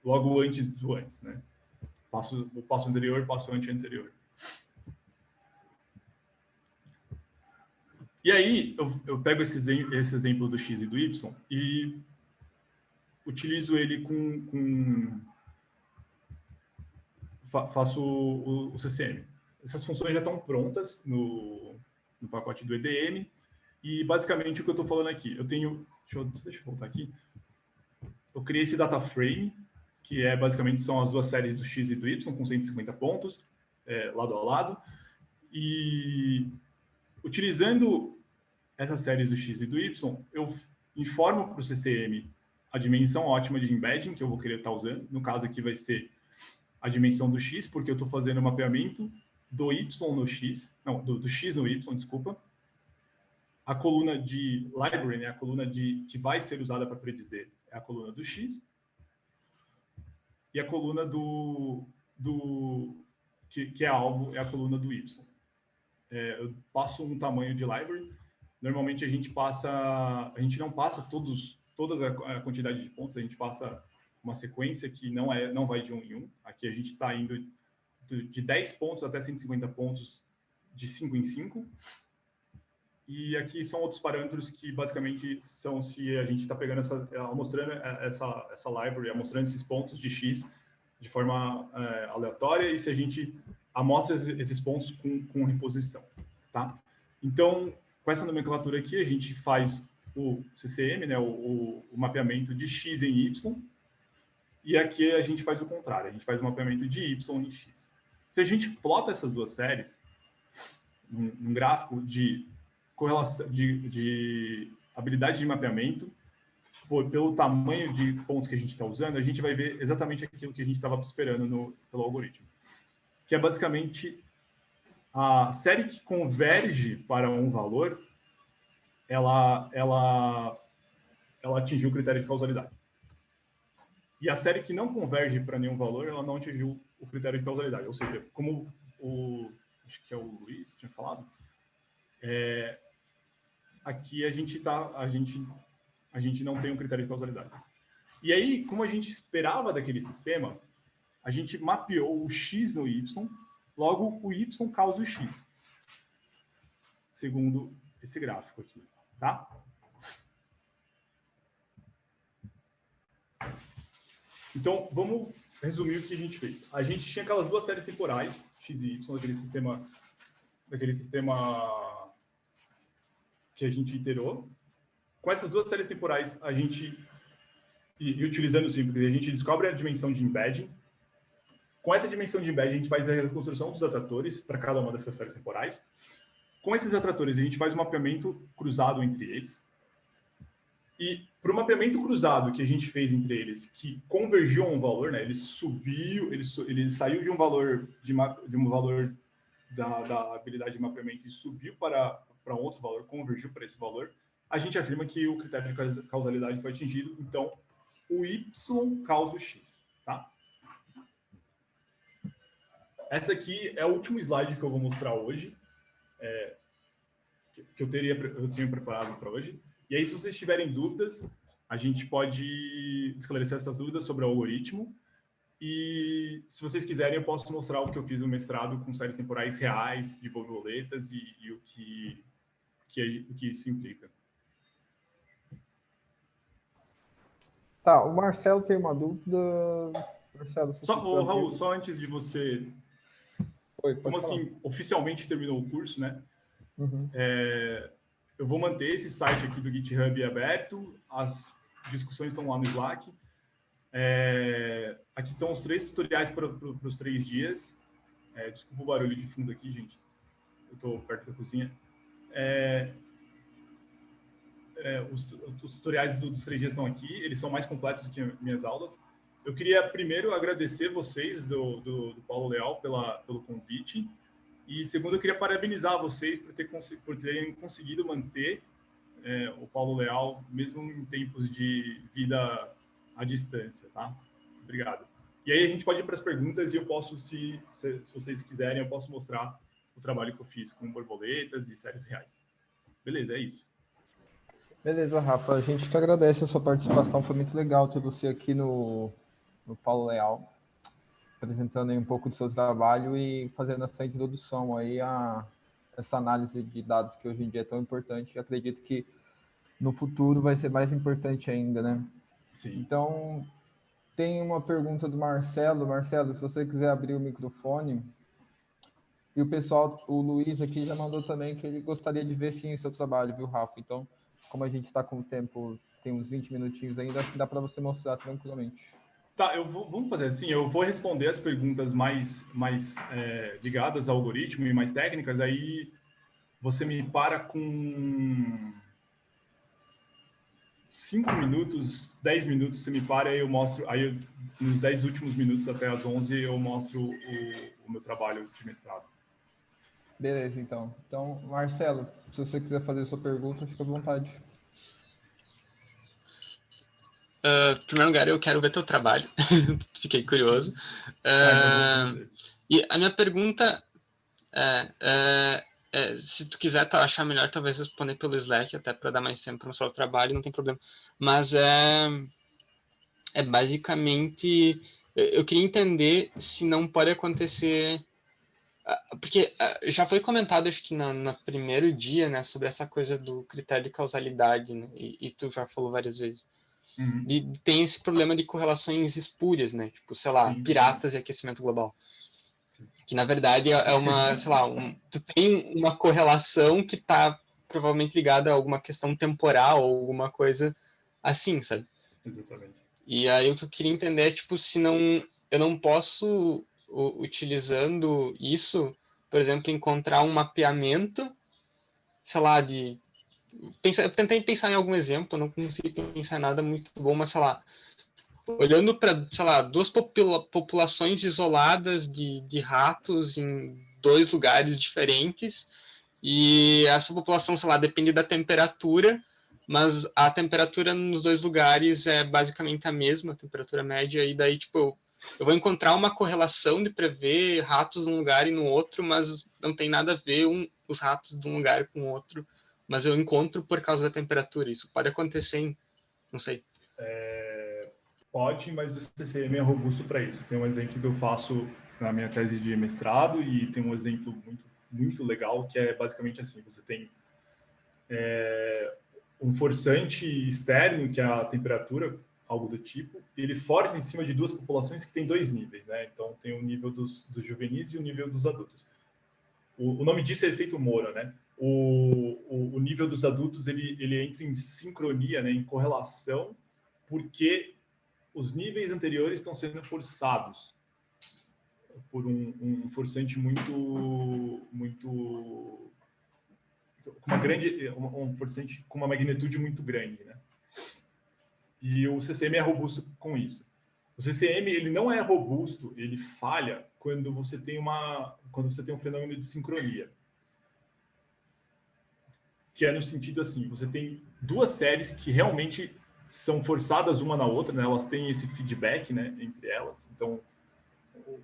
logo antes do antes, né? O passo anterior e o passo anterior. E aí, eu pego esse exemplo do X e do Y e utilizo ele faço o CCM. Essas funções já estão prontas no pacote do EDM, e basicamente o que eu estou falando aqui, eu tenho, deixa eu voltar aqui, eu criei esse data frame, que basicamente são as duas séries do X e do Y, com 150 pontos, lado a lado, e utilizando essas séries do X e do Y, eu informo para o CCM a dimensão ótima de embedding que eu vou querer estar usando, no caso aqui vai ser a dimensão do X, porque eu estou fazendo o mapeamento do Y no X, não, do X no Y, desculpa. A coluna de library, né, a coluna que vai ser usada para predizer, é a coluna do X. E a coluna que é alvo é a coluna do Y. Eu passo um tamanho de library. Normalmente a gente não passa toda a quantidade de pontos, a gente passa uma sequência que não vai de 1 em 1. Aqui a gente está indo de 10 pontos até 150 pontos de 5 em 5. E aqui são outros parâmetros que basicamente são se a gente está pegando mostrando essa library, mostrando esses pontos de X de forma aleatória, e se a gente amostra esses pontos com reposição, tá? Então, com essa nomenclatura aqui, a gente faz o CCM, né, o mapeamento de X em Y, e aqui a gente faz o contrário, a gente faz o mapeamento de Y em X. Se a gente plota essas duas séries num gráfico de correlação de habilidade de mapeamento, pelo tamanho de pontos que a gente está usando, a gente vai ver exatamente aquilo que a gente estava esperando pelo algoritmo, que é basicamente a série que converge para um valor, ela atingiu o critério de causalidade. E a série que não converge para nenhum valor, ela não atingiu o critério de causalidade. Ou seja, como acho que é o Luiz tinha falado, aqui a gente não tem um critério de causalidade. E aí, como a gente esperava daquele sistema, a gente mapeou o X no Y, logo o Y causa o X, segundo esse gráfico aqui, tá? Então, vamos resumir o que a gente fez. A gente tinha aquelas duas séries temporais, X e Y, daquele sistema que a gente iterou. Com essas duas séries temporais, e utilizando o simples, a gente descobre a dimensão de embedding. Com essa dimensão de embedding, a gente faz a reconstrução dos atratores para cada uma dessas séries temporais. Com esses atratores, a gente faz um mapeamento cruzado entre eles. E para o mapeamento cruzado que a gente fez entre eles, que convergiu a um valor, né, ele saiu de um valor da habilidade de mapeamento e subiu para outro valor, convergiu para esse valor, a gente afirma que o critério de causalidade foi atingido, então o Y causa o X, tá? Essa aqui é o último slide que eu vou mostrar hoje, que eu tenho preparado para hoje. E aí, se vocês tiverem dúvidas, a gente pode esclarecer essas dúvidas sobre o algoritmo. E se vocês quiserem, eu posso mostrar o que eu fiz no mestrado com séries temporais reais de borboletas e o que isso implica. Tá, o Marcelo tem uma dúvida. Marcelo, Raul, só antes de você... Oi, como assim, oficialmente terminou o curso, né? Uhum. Eu vou manter esse site aqui do GitHub aberto, as discussões estão lá no Slack. Aqui estão os 3 tutoriais para os 3 dias. Desculpa o barulho de fundo aqui, gente. Eu estou perto da cozinha. Os tutoriais dos 3 dias estão aqui, eles são mais completos do que minhas aulas. Eu queria primeiro agradecer vocês do Paulo Leal pelo convite. E segundo, eu queria parabenizar vocês por terem conseguido manter o Paulo Leal, mesmo em tempos de vida à distância, tá? Obrigado. E aí a gente pode ir para as perguntas e eu posso, se vocês quiserem, eu posso mostrar o trabalho que eu fiz com borboletas e séries reais. Beleza, é isso. Beleza, Rafa. A gente que agradece a sua participação. Foi muito legal ter você aqui no Paulo Leal, apresentando aí um pouco do seu trabalho e fazendo essa introdução aí a essa análise de dados que hoje em dia é tão importante. E acredito que no futuro vai ser mais importante ainda, né? Sim. Então, tem uma pergunta do Marcelo. Marcelo, se você quiser abrir o microfone. E o pessoal, o Luiz aqui já mandou também que ele gostaria de ver sim o seu trabalho, viu, Rafa? Então, como a gente está com o tempo, tem uns 20 minutinhos ainda, acho que dá para você mostrar tranquilamente. Tá, vamos fazer assim, eu vou responder as perguntas mais ligadas ao algoritmo e mais técnicas, aí você me para com 5 minutos, 10 minutos, você me para, aí eu mostro, nos 10 últimos minutos até as 11 eu mostro o meu trabalho de mestrado. Beleza, então. Então, Marcelo, se você quiser fazer a sua pergunta, fica à vontade. Em primeiro lugar, eu quero ver teu trabalho. Fiquei curioso. Então, e a minha pergunta se tu quiser achar melhor, talvez responder pelo Slack, até para dar mais tempo no seu trabalho, não tem problema. Mas é basicamente... Eu queria entender se não pode acontecer... Porque já foi comentado, acho que no primeiro dia, né, sobre essa coisa do critério de causalidade, né, e tu já falou várias vezes. Uhum. Tem esse problema de correlações espúrias, né? Tipo, sei lá, Sim. piratas e aquecimento global. Sim. Que, na verdade, é uma, sei lá, tu tem uma correlação que está provavelmente ligada a alguma questão temporal ou alguma coisa assim, sabe? Exatamente. E aí o que eu queria entender é, tipo, se não, eu não posso, utilizando isso, por exemplo, encontrar um mapeamento, sei lá, eu tentei pensar em algum exemplo, não consegui pensar em nada muito bom, mas sei lá, olhando para, sei lá, duas populações isoladas de ratos em 2 lugares diferentes, e essa população, sei lá, depende da temperatura, mas a temperatura nos 2 lugares é basicamente a mesma, a temperatura média, e daí, tipo, eu vou encontrar uma correlação de prever ratos num lugar e no outro, mas não tem nada a ver os ratos de um lugar com o outro, mas eu encontro por causa da temperatura. Isso pode acontecer em, não sei. Pode, mas o CCM é robusto para isso. Tem um exemplo que eu faço na minha tese de mestrado e tem um exemplo muito, muito legal que é basicamente assim, você tem um forçante externo, que é a temperatura, algo do tipo, e ele força em cima de 2 populações que tem 2 níveis, né? Então tem o nível dos juvenis e o nível dos adultos. O nome disso é efeito Moura, né? O nível dos adultos ele entra em sincronia, né, em correlação, porque os níveis anteriores estão sendo forçados por um forçante muito com uma grande um forçante com uma magnitude muito grande, né? E o CCM é robusto com isso. O CCM ele não é robusto, ele falha quando você tem um fenômeno de sincronia, que é no sentido assim, você tem 2 séries que realmente são forçadas uma na outra, né? Elas têm esse feedback, né, entre elas. Então,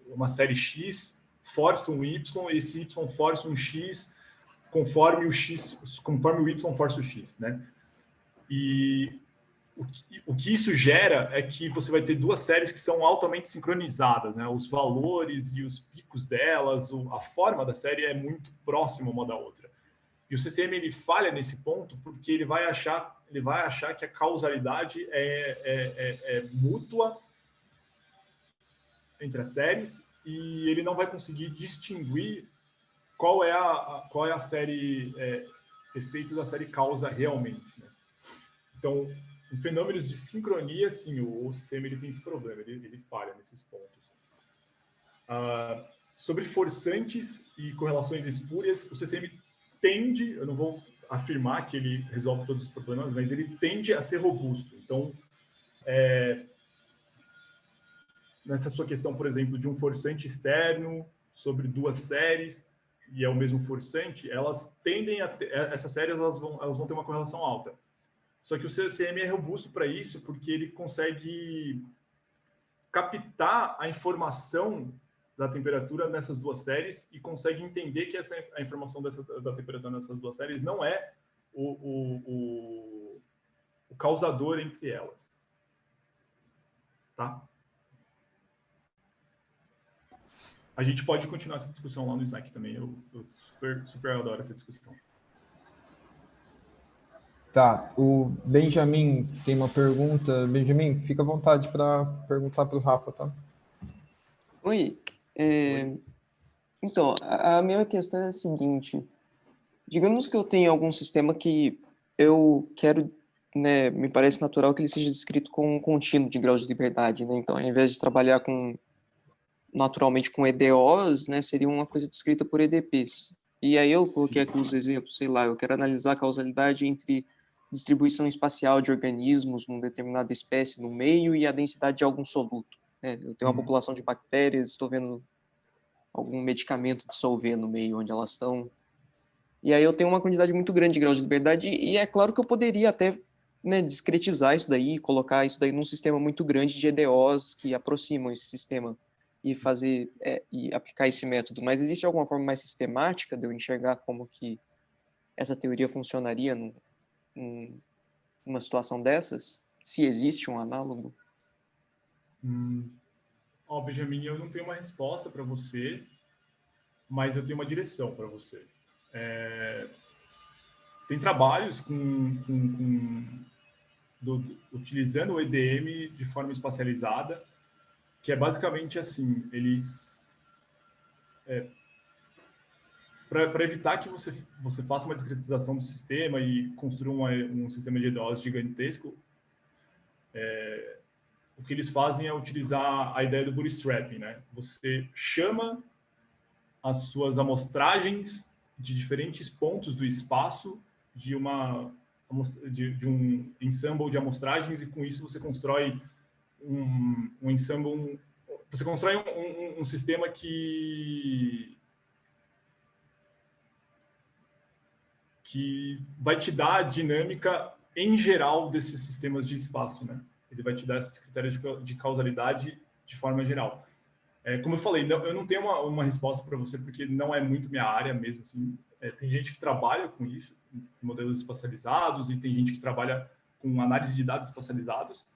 uma série X força um Y, esse Y força um X, conforme o Y força o X, né? E o que isso gera é que você vai ter 2 séries que são altamente sincronizadas, né? Os valores e os picos delas, a forma da série é muito próxima uma da outra. E o CCM ele falha nesse ponto porque ele vai achar que a causalidade é mútua entre as séries e ele não vai conseguir distinguir qual é a série efeito da série causa realmente, né? Então, em fenômenos de sincronia, sim, o CCM ele tem esse problema, ele falha nesses pontos. Sobre forçantes e correlações espúrias, o CCM tende, eu não vou afirmar que ele resolve todos os problemas, mas ele tende a ser robusto. Então, nessa sua questão, por exemplo, de um forçante externo sobre 2 séries, e é o mesmo forçante, elas tendem a ter, essas séries elas vão ter uma correlação alta. Só que o CCM é robusto para isso, porque ele consegue captar a informação da temperatura nessas duas séries e consegue entender que a informação da temperatura nessas duas séries não é o causador entre elas. Tá? A gente pode continuar essa discussão lá no Slack também. Eu super adoro essa discussão. Tá, o Benjamin tem uma pergunta. Benjamin, fica à vontade para perguntar para o Rafa, tá? Oi. Então, a minha questão é a seguinte. Digamos que eu tenho algum sistema que eu quero, né, me parece natural que ele seja descrito com um contínuo de graus de liberdade, né? Então, ao invés de trabalhar naturalmente com EDOs, né, seria uma coisa descrita por EDPs. E aí eu coloquei aqui os exemplos, sei lá, eu quero analisar a causalidade entre distribuição espacial de organismos numa determinada espécie no meio e a densidade de algum soluto. Né? Eu tenho uma população de bactérias, estou vendo algum medicamento dissolver no meio onde elas estão. E aí eu tenho uma quantidade muito grande de graus de liberdade e é claro que eu poderia até, né, discretizar isso daí, colocar isso daí num sistema muito grande de EDOs que aproximam esse sistema e fazer e aplicar esse método. Mas existe alguma forma mais sistemática de eu enxergar como que essa teoria funcionaria numa situação dessas? Se existe um análogo? Benjamin, eu não tenho uma resposta para você, mas eu tenho uma direção para você. Tem trabalhos utilizando o EDM de forma espacializada, que é basicamente assim, eles... para evitar que você faça uma discretização do sistema e construa um sistema de EDOs gigantesco, o que eles fazem é utilizar a ideia do bootstrapping, né? Você chama as suas amostragens de diferentes pontos do espaço de um ensemble de amostragens, e com isso você constrói um ensemble, você constrói um sistema que vai te dar a dinâmica em geral desses sistemas de espaço, né? Ele vai te dar esses critérios de causalidade de forma geral. Como eu falei, eu não tenho uma resposta para você, porque não é muito minha área mesmo. Assim. Tem gente que trabalha com isso, modelos espacializados, e tem gente que trabalha com análise de dados espacializados.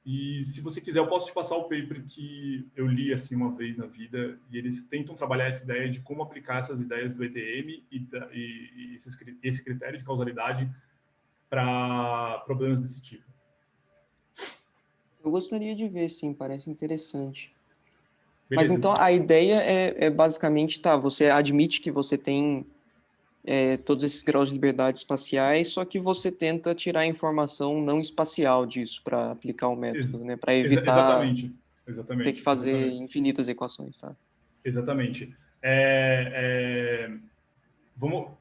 E se você quiser, eu posso te passar o paper que eu li assim uma vez na vida, e eles tentam trabalhar essa ideia de como aplicar essas ideias do EDM e esse critério de causalidade para problemas desse tipo. Eu gostaria de ver, sim, parece interessante. Beleza. Mas então a ideia é basicamente, você admite que você tem todos esses graus de liberdade espaciais, só que você tenta tirar a informação não espacial disso para aplicar o método, né? Para evitar ter que fazer infinitas equações, tá? Exatamente.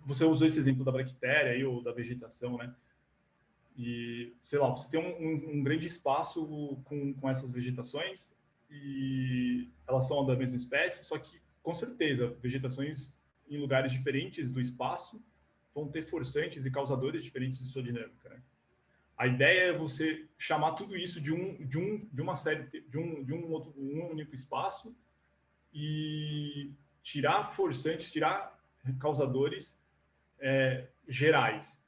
Você usou esse exemplo da bactéria aí, ou da vegetação, né? E, sei lá, você tem um grande espaço com essas vegetações e elas são da mesma espécie, só que, com certeza, vegetações em lugares diferentes do espaço vão ter forçantes e causadores diferentes de sua dinâmica, né? A ideia é você chamar tudo isso de uma série, de um único espaço e tirar forçantes, tirar causadores gerais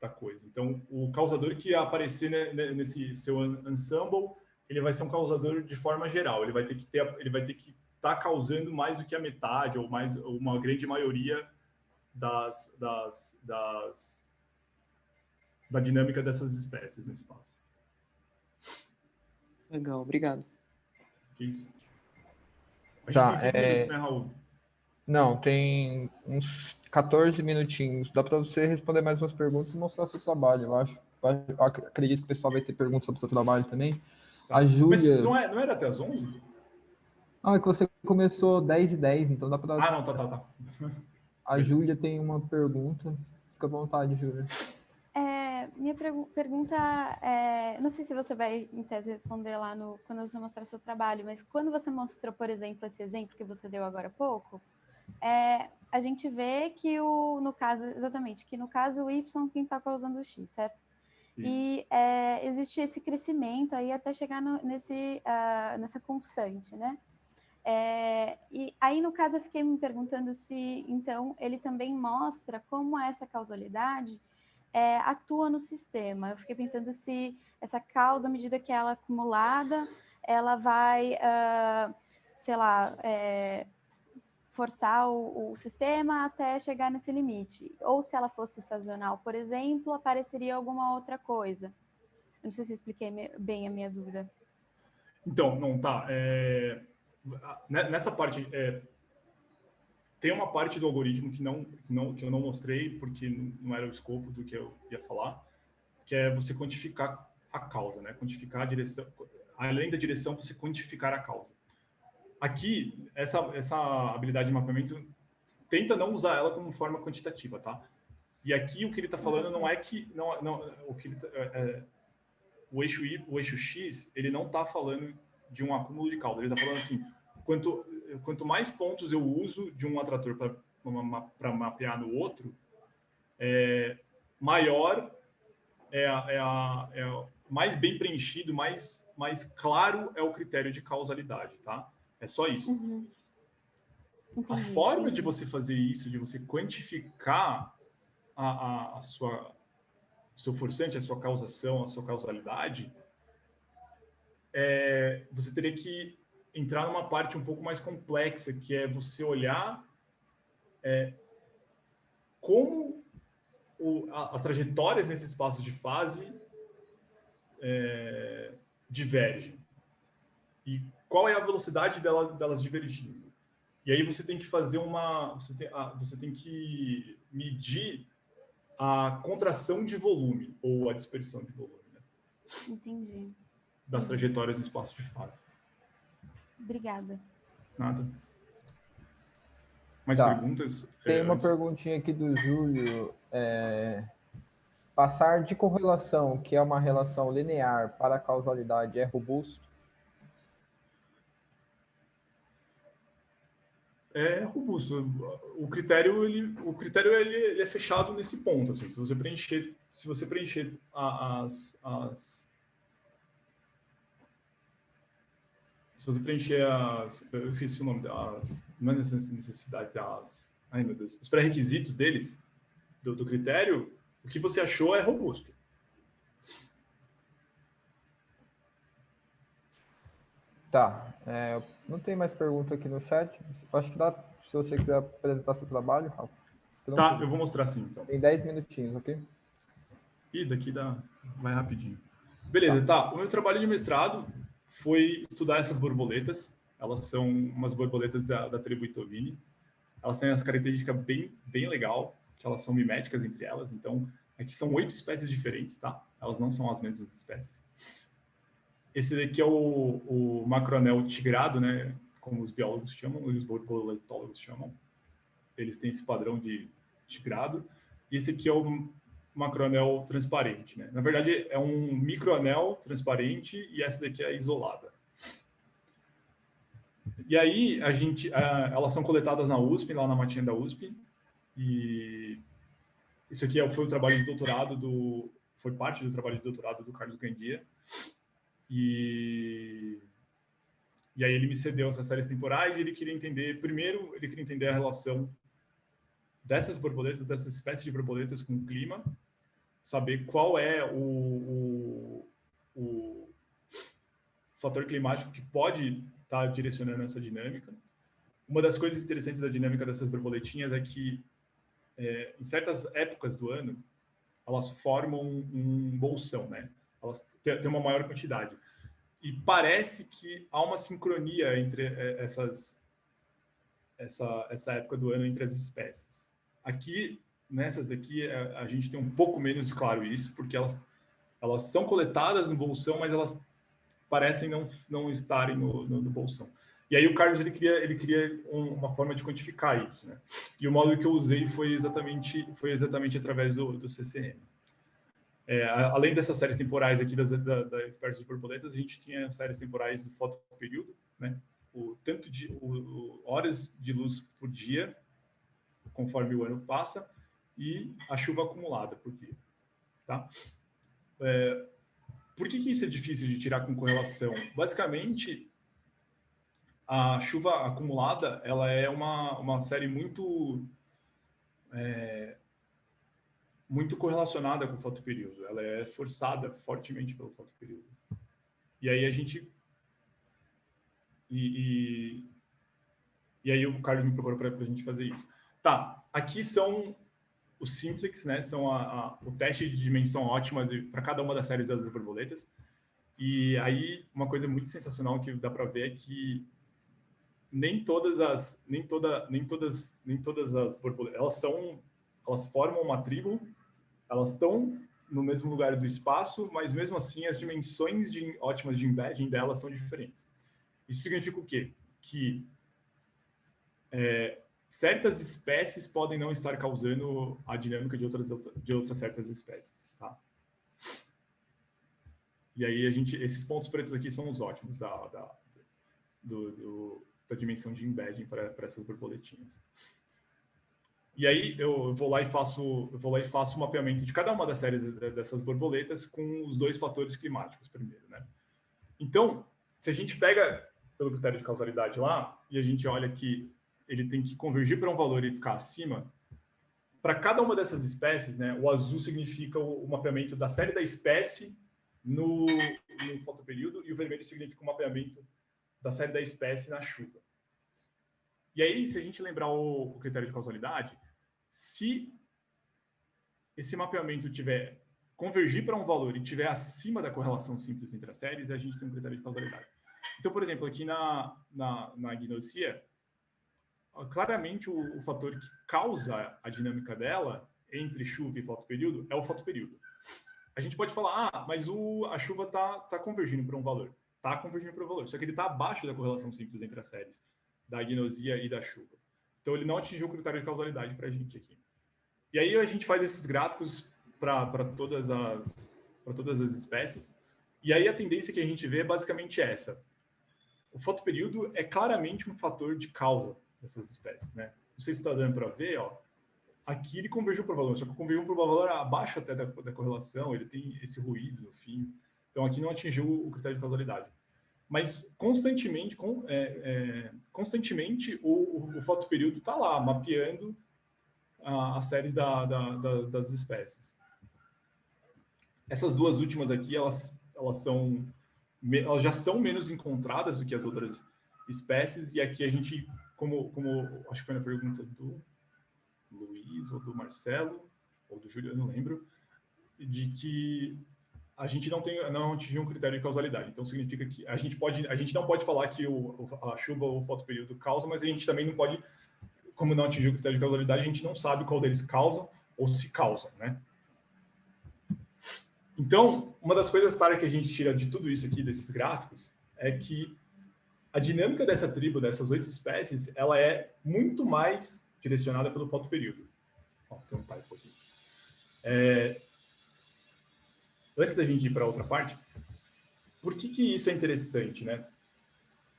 da coisa. Então, o causador que aparecer nesse seu ensemble, ele vai ser um causador de forma geral. Ele vai ter que estar causando mais do que a metade ou uma grande maioria da dinâmica dessas espécies no espaço. Legal, obrigado. Que isso? A gente tem 5 minutos, né, Raul? Não, tem uns 14 minutinhos. Dá para você responder mais umas perguntas e mostrar seu trabalho, eu acho. Eu acredito que o pessoal vai ter perguntas sobre o seu trabalho também. Tá. A Júlia... Mas não era até as 11? Não, é que você começou 10h10, então dá para... não, tá. A Júlia tem uma pergunta. Fica à vontade, Júlia. Minha pergunta não sei se você vai, em tese, responder lá quando você mostrar seu trabalho, mas quando você mostrou, por exemplo, esse exemplo que você deu agora há pouco, a gente vê que no caso Y, quem está causando o X, certo? E existe esse crescimento aí até chegar nessa constante, né? E aí, no caso, eu fiquei me perguntando se, então, ele também mostra como essa causalidade atua no sistema. Eu fiquei pensando se essa causa, à medida que ela é acumulada, ela vai, sei lá, forçar o sistema até chegar nesse limite. Ou se ela fosse sazonal, por exemplo, apareceria alguma outra coisa. Eu não sei se eu expliquei bem a minha dúvida. Então, não, tá. Nessa parte, tem uma parte do algoritmo que eu não mostrei, porque não era o escopo do que eu ia falar, que é você quantificar a causa, né? Quantificar a direção. Além da direção, você quantificar a causa. Aqui, essa habilidade de mapeamento, tenta não usar ela como forma quantitativa, tá? E aqui o que ele está falando não é que... o eixo Y, o eixo X, ele não está falando de um acúmulo de causa. Ele está falando assim, quanto mais pontos eu uso de um atrator para mapear no outro, maior mais bem preenchido, mais claro é o critério de causalidade, tá? É só isso. Uhum. Entendi, a forma de você fazer isso, de você quantificar seu forçante, a sua causação, a sua causalidade, você teria que entrar numa parte um pouco mais complexa, que é você olhar como as trajetórias nesses espaços de fase divergem. E qual é a velocidade delas divergindo. E aí você tem que fazer você tem que medir a contração de volume, ou a dispersão de volume, né? Entendi. Das trajetórias no espaço de fase. Obrigada. Nada. Mais Tá. perguntas? Tem uma perguntinha aqui do Júlio. Passar de correlação, que é uma relação linear, para a causalidade, é robusto? É robusto. O critério ele é fechado nesse ponto. Assim, se você preencher eu esqueci o nome das, não é necessidades, ai meu Deus, os pré-requisitos deles do critério, o que você achou é robusto. Tá. Não tem mais pergunta aqui no chat. Acho que dá, se você quiser apresentar seu trabalho, Rafa. Tá, eu vou mostrar sim, então. Tem 10 minutinhos, ok? Ih, daqui vai rapidinho. Beleza, tá. O meu trabalho de mestrado foi estudar essas borboletas. Elas são umas borboletas da tribo Itovini. Elas têm essa característica bem legal, que elas são miméticas entre elas. Então, aqui são 8 espécies diferentes, tá? Elas não são as mesmas espécies. Esse daqui é o macroanel tigrado, né? Como os biólogos chamam, e os borboletólogos chamam. Eles têm esse padrão de tigrado. E esse aqui é o macroanel transparente, né? Na verdade, é um microanel transparente e essa daqui é isolada. E aí, elas são coletadas na USP, lá na matinha da USP. E isso aqui foi o trabalho de doutorado foi parte do trabalho de doutorado do Carlos Gandia. E aí ele me cedeu essas séries temporais e ele queria entender a relação dessas borboletas, dessas espécies de borboletas com o clima, saber qual é o fator climático que pode estar direcionando essa dinâmica. Uma das coisas interessantes da dinâmica dessas borboletinhas é que, em certas épocas do ano, elas formam um bolsão, né? Elas têm uma maior quantidade. E parece que há uma sincronia entre essa época do ano entre as espécies. Aqui, nessas daqui, a gente tem um pouco menos claro isso, porque elas são coletadas no bolsão, mas elas parecem não estarem no bolsão. E aí o Carlos ele queria uma forma de quantificar isso, né? E o módulo que eu usei foi exatamente através do CCM. Além dessas séries temporais aqui das espécies de borboletas, a gente tinha séries temporais do fotoperíodo, né? O horas de luz por dia, conforme o ano passa, e a chuva acumulada por dia, tá? Por que isso é difícil de tirar com correlação? Basicamente, a chuva acumulada, ela é uma série muito correlacionada com o fotoperíodo. Ela é forçada fortemente pelo fotoperíodo. E aí a gente... E aí o Carlos me procurou para a gente fazer isso. Tá, aqui são os simplex, né? São o teste de dimensão ótima para cada uma das séries das borboletas. E aí uma coisa muito sensacional que dá para ver é que nem todas as borboletas, elas formam uma tribo, elas estão no mesmo lugar do espaço, mas mesmo assim as dimensões ótimas de embedding delas são diferentes. Isso significa o quê? Que certas espécies podem não estar causando a dinâmica de outras certas espécies, tá? E aí esses pontos pretos aqui são os ótimos da dimensão de embedding para essas borboletinhas. E aí eu vou lá e faço o mapeamento de cada uma das séries dessas borboletas com os 2 fatores climáticos primeiro, né? Então, se a gente pega pelo critério de causalidade lá e a gente olha que ele tem que convergir para um valor e ficar acima, para cada uma dessas espécies, né, o azul significa o mapeamento da série da espécie no fotoperíodo e o vermelho significa o mapeamento da série da espécie na chuva. E aí, se a gente lembrar o critério de causalidade, se esse mapeamento convergir para um valor e tiver acima da correlação simples entre as séries, a gente tem um critério de causalidade. Então, por exemplo, aqui na gnosia, claramente o fator que causa a dinâmica dela entre chuva e fotoperíodo é o fotoperíodo. A gente pode falar, mas a chuva está convergindo para um valor. Está convergindo para um valor, só que ele está abaixo da correlação simples entre as séries da gnosia e da chuva. Então, ele não atingiu o critério de causalidade para a gente aqui. E aí, a gente faz esses gráficos para todas as espécies. E aí, a tendência que a gente vê é basicamente essa. O fotoperíodo é claramente um fator de causa dessas espécies, né? Não sei se está dando para ver, ó. Aqui ele convergiu para o valor, só que convergiu para o valor abaixo até da correlação, ele tem esse ruído no fim. Então, aqui não atingiu o critério de causalidade. Mas, constantemente o fotoperíodo está lá, mapeando as séries das espécies. Essas 2 últimas aqui, elas já são menos encontradas do que as outras espécies, e aqui a gente, como acho que foi na pergunta do Luiz, ou do Marcelo, ou do Júlio, eu não lembro, de que a gente não atingiu um critério de causalidade. Então, significa que a gente não pode falar que a chuva ou o fotoperíodo causa, mas a gente também não pode, como não atingiu o critério de causalidade, a gente não sabe qual deles causam ou se causam, né? Então, uma das coisas claras que a gente tira de tudo isso aqui, desses gráficos, é que a dinâmica dessa tribo, dessas 8 espécies, ela é muito mais direcionada pelo fotoperíodo. Ó, tem um typo aqui. Antes da gente ir para outra parte, por que isso é interessante, né?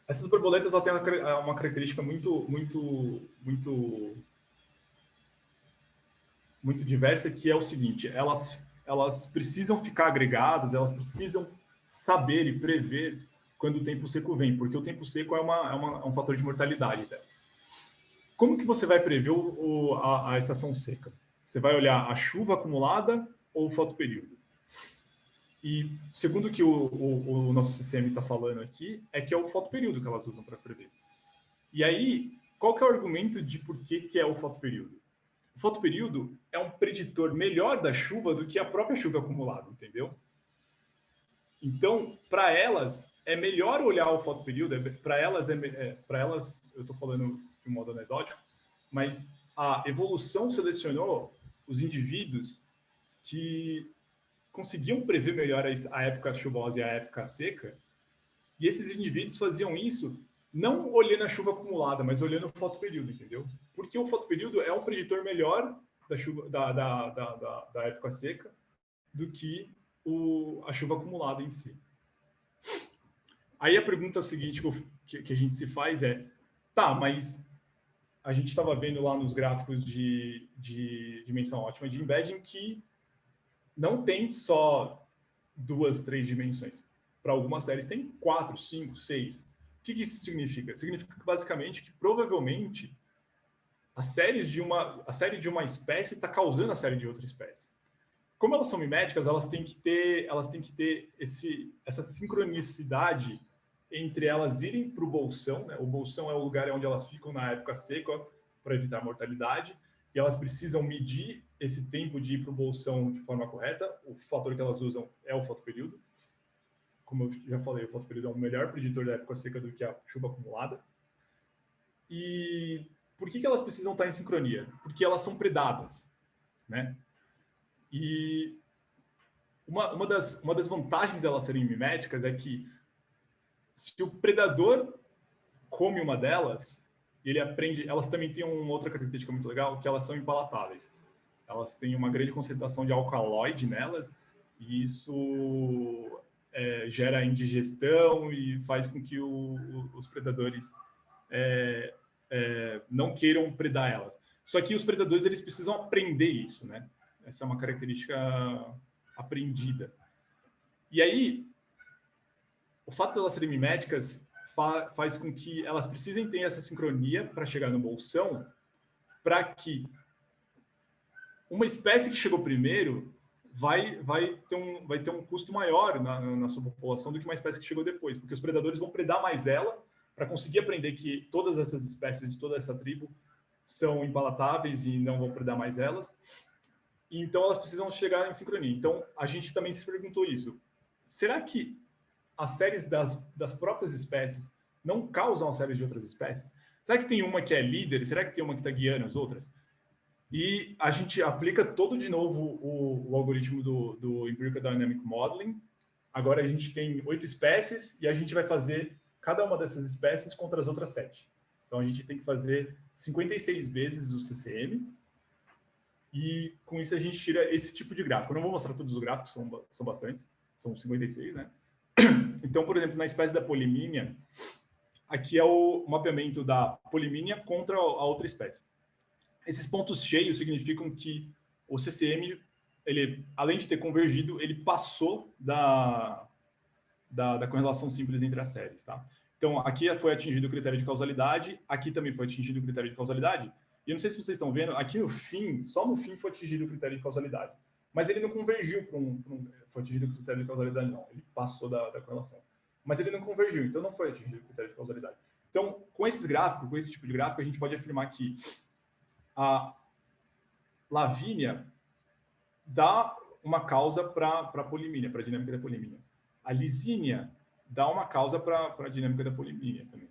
Essas borboletas têm uma característica muito diversa, que é o seguinte: elas precisam ficar agregadas, elas precisam saber e prever quando o tempo seco vem, porque o tempo seco é um fator de mortalidade delas. Como que você vai prever a estação seca? Você vai olhar a chuva acumulada ou o fotoperíodo? E segundo o que o nosso CCM está falando aqui, é que é o fotoperíodo que elas usam para prever. E aí, qual que é o argumento de por que é o fotoperíodo? O fotoperíodo é um preditor melhor da chuva do que a própria chuva acumulada, entendeu? Então, para elas, é melhor olhar o fotoperíodo, para elas, eu estou falando de um modo anedótico, mas a evolução selecionou os indivíduos que conseguiam prever melhor a época chuvosa e a época seca, e esses indivíduos faziam isso não olhando a chuva acumulada, mas olhando o fotoperíodo, entendeu? Porque o fotoperíodo é um preditor melhor da chuva da época seca do que a chuva acumulada em si. Aí a pergunta seguinte que a gente se faz é, tá, mas a gente estava vendo lá nos gráficos de dimensão ótima de embedding que não tem só 2, 3 dimensões. Para algumas séries tem 4, 5, 6. O que isso significa? Significa basicamente que provavelmente a série de uma espécie está causando a série de outra espécie. Como elas são miméticas, elas têm que ter essa sincronicidade entre elas irem para o bolsão, né? O bolsão é o lugar onde elas ficam na época seca para evitar a mortalidade, e elas precisam medir esse tempo de ir para o bolsão de forma correta. O fator que elas usam é o fotoperíodo. Como eu já falei, o fotoperíodo é o melhor preditor da época seca do que a chuva acumulada. E por que elas precisam estar em sincronia? Porque elas são predadas, né? E uma das vantagens delas serem miméticas é que se o predador come uma delas, ele aprende. Elas também têm uma outra característica muito legal, que elas são impalatáveis. Elas têm uma grande concentração de alcaloide nelas, e isso gera indigestão e faz com que os predadores não queiram predar elas. Só que os predadores eles precisam aprender isso, né? Essa é uma característica aprendida. E aí, o fato de elas serem miméticas faz com que elas precisem ter essa sincronia para chegar no bolsão, para que uma espécie que chegou primeiro vai ter um custo maior na sua população do que uma espécie que chegou depois, porque os predadores vão predar mais ela para conseguir aprender que todas essas espécies de toda essa tribo são impalatáveis e não vão predar mais elas. Então, elas precisam chegar em sincronia. Então, a gente também se perguntou isso. Será que as séries das próprias espécies não causam as séries de outras espécies? Será que tem uma que é líder? Será que tem uma que está guiando as outras? E a gente aplica todo de novo o algoritmo do Empirical Dynamic Modeling. Agora a gente tem 8 espécies e a gente vai fazer cada uma dessas espécies contra as outras 7. Então, a gente tem que fazer 56 vezes o CCM. E com isso a gente tira esse tipo de gráfico. Eu não vou mostrar todos os gráficos, são bastantes, são 56, né? Então, por exemplo, na espécie da polimínia, aqui é o mapeamento da polimínia contra a outra espécie. Esses pontos cheios significam que o CCM, ele, além de ter convergido, ele passou da correlação simples entre as séries, tá? Então, aqui foi atingido o critério de causalidade, aqui também foi atingido o critério de causalidade, e eu não sei se vocês estão vendo, aqui no fim, só no fim foi atingido o critério de causalidade. Mas ele não convergiu para foi atingido o critério de causalidade, não. Ele passou da correlação. Mas ele não convergiu, então não foi atingido o critério de causalidade. Então, com esses gráficos, com esse tipo de gráfico, a gente pode afirmar que a Lavínia dá uma causa para a polimínia, para a dinâmica da polimínia. A lisínia dá uma causa para a dinâmica da polimínia também.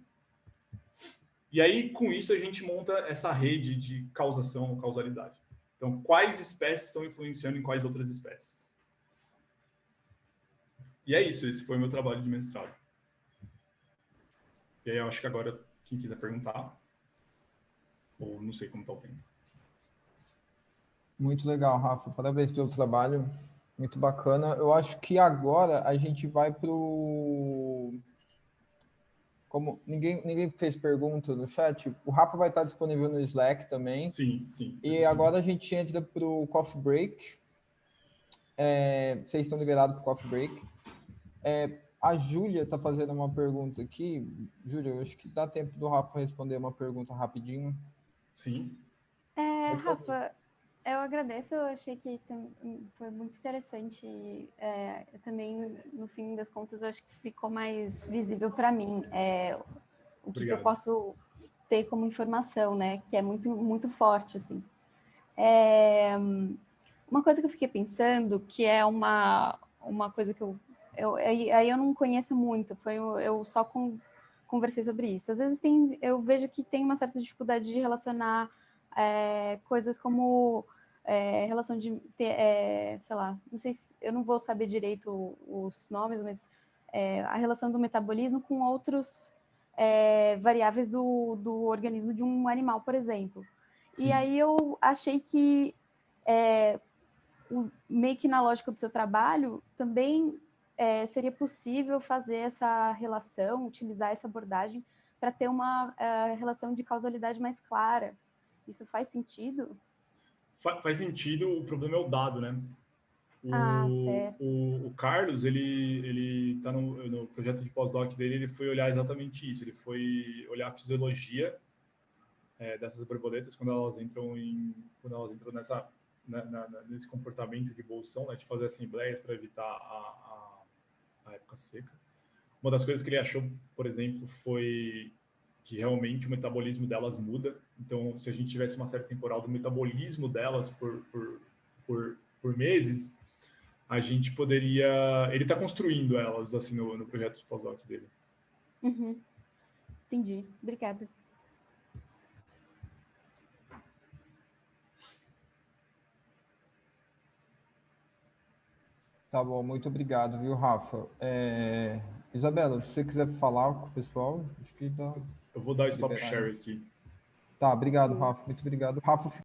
E aí, com isso, a gente monta essa rede de causação ou causalidade. Então, quais espécies estão influenciando em quais outras espécies? E é isso, esse foi o meu trabalho de mestrado. E aí, eu acho que agora, quem quiser perguntar, ou não sei como está o tempo. Muito legal, Rafa. Parabéns pelo trabalho. Muito bacana. Eu acho que agora a gente vai para o... Como ninguém fez pergunta no chat, o Rafa vai estar disponível no Slack também. Sim, sim. E agora a gente entra para o Coffee Break. Vocês estão liberados para o Coffee Break. A Júlia está fazendo uma pergunta aqui. Júlia, eu acho que dá tempo do Rafa responder uma pergunta rapidinho. Sim. Rafa, eu agradeço, eu achei que foi muito interessante. Eu também, no fim das contas, acho que ficou mais visível para mim o que eu posso ter como informação, né? Que é muito, muito forte, assim. Uma coisa que eu fiquei pensando, que é uma coisa que aí eu não conheço muito, eu só conversei sobre isso. Às vezes eu vejo que tem uma certa dificuldade de relacionar coisas como relação de sei lá, não sei se eu não vou saber direito os nomes, mas a relação do metabolismo com outros variáveis do organismo de um animal, por exemplo. Sim. E aí eu achei que meio que na lógica do seu trabalho também seria possível fazer essa relação, utilizar essa abordagem para ter uma relação de causalidade mais clara. Isso faz sentido? Faz sentido, o problema é o dado, né? Certo. O Carlos, ele tá no projeto de pós-doc dele, ele foi olhar exatamente isso. Ele foi olhar a fisiologia dessas borboletas quando elas entram nesse comportamento de evolução, né, de fazer assembleias para evitar a época seca. Uma das coisas que ele achou, por exemplo, foi que realmente o metabolismo delas muda. Então, se a gente tivesse uma série temporal do metabolismo delas por meses, a gente poderia... Ele está construindo elas assim no projeto de pós-doc dele. Uhum. Entendi. Obrigada. Tá bom, muito obrigado, viu, Rafa? Isabela, se você quiser falar com o pessoal, acho que dá. Eu vou dar stop share aqui. Tá, obrigado, Rafa. Muito obrigado. Rafa,